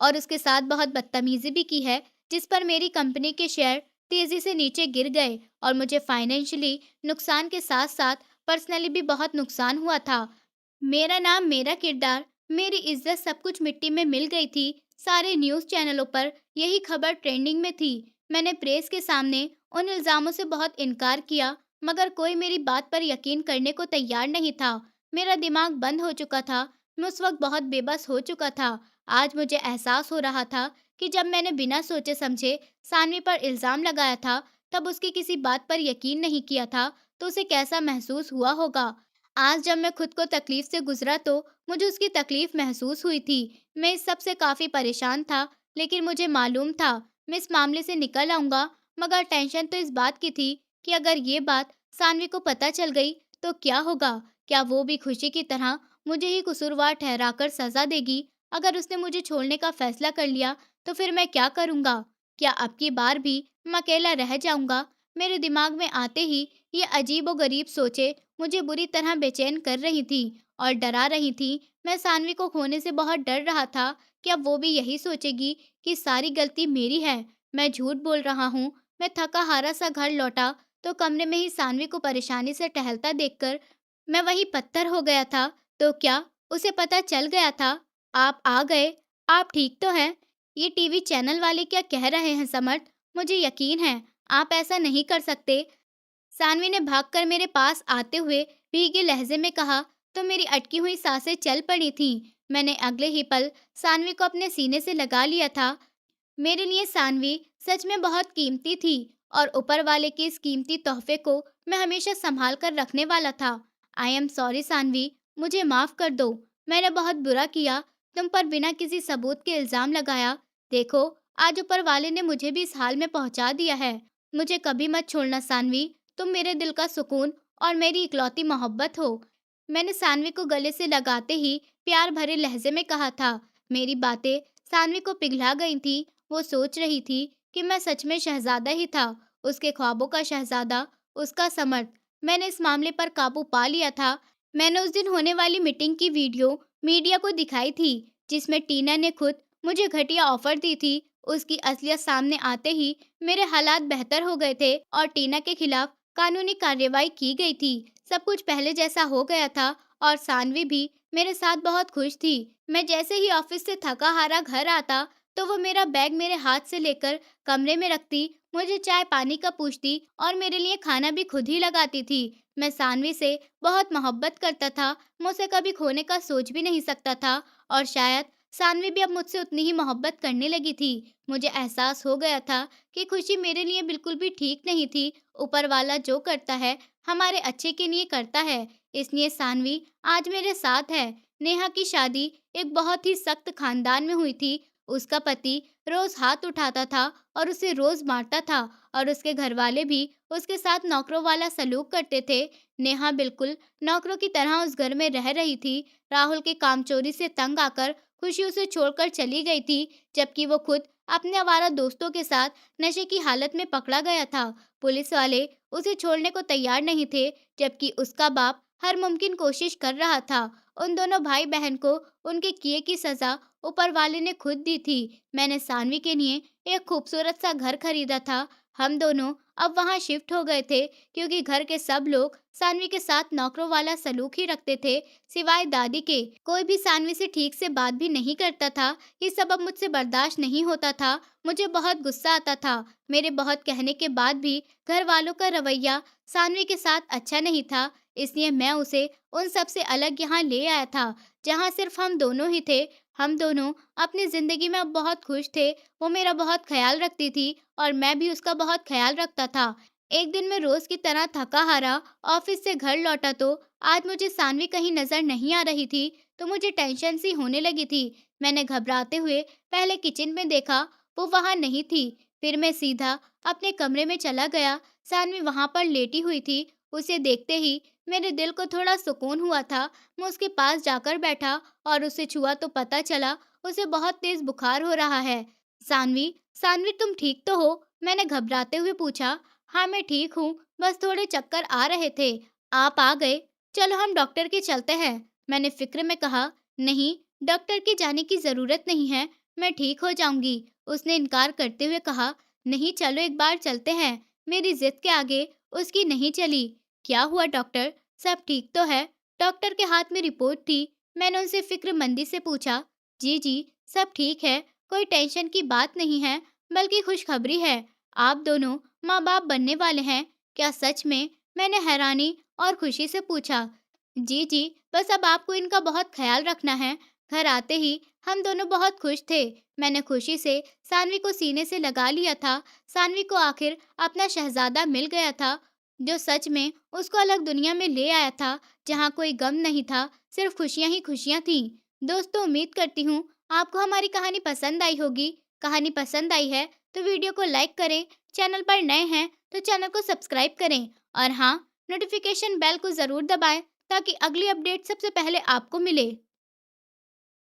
और उसके साथ बहुत बदतमीजी भी की है, जिस पर मेरी कंपनी के शेयर तेजी से नीचे गिर गए और मुझे फाइनेंशियली नुकसान के साथ साथ पर्सनली भी बहुत नुकसान हुआ था। मेरा नाम, मेरा किरदार, मेरी इज्जत, सब कुछ मिट्टी में मिल गई थी। सारे न्यूज़ चैनलों पर यही खबर ट्रेंडिंग में थी। मैंने प्रेस के सामने उन इल्ज़ामों से बहुत इनकार किया, मगर कोई मेरी बात पर यकीन करने को तैयार नहीं था। मेरा दिमाग बंद हो चुका था। मैं उस वक्त बहुत बेबस हो चुका था। आज मुझे एहसास हो रहा था कि जब मैंने बिना सोचे समझे सानवी पर इल्ज़ाम लगाया था, तब उसकी किसी बात पर यकीन नहीं किया था, तो उसे कैसा महसूस हुआ होगा। आज जब मैं खुद को तकलीफ से गुजरा तो मुझे उसकी तकलीफ महसूस हुई थी। मैं इस सब से काफ़ी परेशान था, लेकिन मुझे मालूम था मैं इस मामले से निकल आऊँगा। मगर टेंशन तो इस बात की थी कि अगर ये बात सानवी को पता चल गई तो क्या होगा? क्या वो भी खुशी की तरह मुझे ही कसूरवार ठहराकर सज़ा देगी? अगर उसने मुझे छोड़ने का फैसला कर लिया तो फिर मैं क्या करूँगा? क्या अब की बार भी मैं अकेला रह जाऊँगा? मेरे दिमाग में आते ही ये अजीबो-गरीब सोचें मुझे बुरी तरह बेचैन कर रही थी और डरा रही थी। मैं सानवी को खोने से बहुत डर रहा था कि अब वो भी यही सोचेगी कि सारी गलती मेरी है। मैं झूठ बोल रहा हूँ। मैं थका-हारा सा घर लौटा तो कमरे में ही सानवी को परेशानी से टहलता देखकर मैं वही पत्थर हो गया था। तो क्या उसे पता चल गया था? आप आ गए। आप ठीक तो हैं? ये टीवी चैनल वाले क्या कह रहे हैं समर्थ? मुझे यकीन है आप ऐसा नहीं कर सकते। सानवी ने भागकर मेरे पास आते हुए भीगे लहजे में कहा, तो मेरी अटकी हुई सांसें चल पड़ी थीं। मैंने अगले ही पल सानवी को अपने सीने से लगा लिया था। मेरे लिए सानवी सच में बहुत कीमती थी और ऊपर वाले के इस कीमती तोहफे को मैं हमेशा संभाल कर रखने वाला था। आई एम सॉरी सानवी, मुझे माफ कर दो। मैंने बहुत बुरा किया, तुम पर बिना किसी सबूत के इल्जाम लगाया। देखो, आज ऊपर वाले ने मुझे भी इस हाल में पहुंचा दिया है। मुझे कभी मत छोड़ना सानवी, तुम मेरे दिल का सुकून और मेरी इकलौती मोहब्बत हो। मैंने सानवी को गले से लगाते ही प्यार भरे लहजे में कहा था। मेरी बातें सानवी को पिघला गई थी। वो सोच रही थी कि मैं सच में शहजादा ही था, उसके ख्वाबों का शहजादा, उसका समर्थ। मैंने इस मामले पर काबू पा लिया था। मैंने उस दिन होने वाली मीटिंग की वीडियो मीडिया को दिखाई थी, जिसमें टीना ने खुद मुझे घटिया ऑफर दी थी। उसकी असलियत सामने आते ही मेरे हालात बेहतर हो गए थे और टीना के खिलाफ कानूनी कार्रवाई की गई थी। सब कुछ पहले जैसा हो गया था और सानवी भी मेरे साथ बहुत खुश थी। मैं जैसे ही ऑफिस से थका हारा घर आता तो वो मेरा बैग मेरे हाथ से लेकर कमरे में रखती, मुझे चाय पानी का पूछती और मेरे लिए खाना भी खुद ही लगाती थी। मैं सानवी से बहुत मोहब्बत करता था, मैं उसे कभी खोने का सोच भी नहीं सकता था और शायद सानवी भी अब मुझसे उतनी ही मोहब्बत करने लगी थी। मुझे एहसास हो गया था कि खुशी मेरे लिए बिल्कुल भी ठीक नहीं थी। ऊपर वाला जो करता है हमारे अच्छे के लिए करता है, इसलिए सानवी आज मेरे साथ है। नेहा की शादी एक बहुत ही सख्त खानदान में हुई थी। उसका पति रोज हाथ उठाता था और उसे रोज मारता था और उसके घर वाले भी उसके साथ नौकरों वाला सलूक करते थे। नेहा बिल्कुल नौकरों की तरह उस घर में रह रही थी। राहुल के कामचोरी से तंग आकर खुशी उसे छोड़कर चली गई थी, जबकि वो खुद अपने आवारा दोस्तों के साथ नशे की हालत में पकड़ा गया था। पुलिस वाले उसे छोड़ने को तैयार नहीं थे, जबकि उसका बाप हर मुमकिन कोशिश कर रहा था। उन दोनों भाई बहन को उनके किए की सजा ऊपर वाले ने खुद दी थी। मैंने सानवी के लिए एक खूबसूरत सा घर खरीदा था। हम दोनों अब वहां शिफ्ट हो गए थे, क्योंकि घर के सब लोग सानवी के साथ नौकरों वाला सलूक ही रखते थे, सिवाय दादी के। कोई भी सानवी से ठीक से बात भी नहीं करता था। ये सब अब मुझसे बर्दाश्त नहीं होता था। मुझे बहुत गुस्सा आता था। मेरे बहुत कहने के बाद भी घर वालों का रवैया सानवी के साथ अच्छा नहीं था, इसलिए मैं उसे उन सब से अलग यहाँ ले आया था, जहाँ सिर्फ हम दोनों ही थे। हम दोनों अपनी ज़िंदगी में अब बहुत खुश थे। वो मेरा बहुत ख़्याल रखती थी और मैं भी उसका बहुत ख़्याल रखता था। एक दिन मैं रोज़ की तरह थका-हारा ऑफ़िस से घर लौटा तो आज मुझे सानवी कहीं नज़र नहीं आ रही थी, तो मुझे टेंशन सी होने लगी थी। मैंने घबराते हुए पहले किचन में देखा, वो वहाँ नहीं थी। फिर मैं सीधा अपने कमरे में चला गया। सानवी वहाँ पर लेटी हुई थी। उसे देखते ही मेरे दिल को थोड़ा सुकून हुआ था। मैं उसके पास जाकर बैठा और उसे छुआ तो पता चला उसे बहुत तेज बुखार हो रहा है। सानवी, सानवी तुम ठीक तो हो? मैंने घबराते हुए पूछा। हाँ मैं ठीक हूँ, बस थोड़े चक्कर आ रहे थे। आप आ गए, चलो हम डॉक्टर के चलते हैं। मैंने फिक्र में कहा। नहीं, डॉक्टर के जाने की जरूरत नहीं है, मैं ठीक हो जाऊंगी। उसने इनकार करते हुए कहा। नहीं चलो एक बार चलते हैं। मेरी जिद के आगे उसकी नहीं चली। क्या हुआ डॉक्टर, सब ठीक तो है? डॉक्टर के हाथ में रिपोर्ट थी। मैंने उनसे फिक्रमंदी से पूछा। जी जी, सब ठीक है, कोई टेंशन की बात नहीं है, बल्कि खुशखबरी है। आप दोनों माँ-बाप बनने वाले हैं। क्या सच में? मैंने हैरानी और खुशी से पूछा। जी, जी, बस अब आपको इनका बहुत ख़्याल रखना है। घर आते ही हम दोनों बहुत खुश थे। मैंने खुशी से सानवी को सीने से लगा लिया था। सानवी को आखिर अपना शहज़ादा मिल गया था, जो सच में उसको अलग दुनिया में ले आया था, जहाँ कोई गम नहीं था, सिर्फ़ खुशियाँ ही खुशियाँ थीं। दोस्तों, उम्मीद करती हूँ आपको हमारी कहानी पसंद आई होगी। कहानी पसंद आई है तो वीडियो को लाइक करें, चैनल पर नए हैं तो चैनल को सब्सक्राइब करें और हाँ, नोटिफ़िकेशन बेल को ज़रूर दबाएँ ताकि अगली अपडेट सबसे पहले आपको मिले।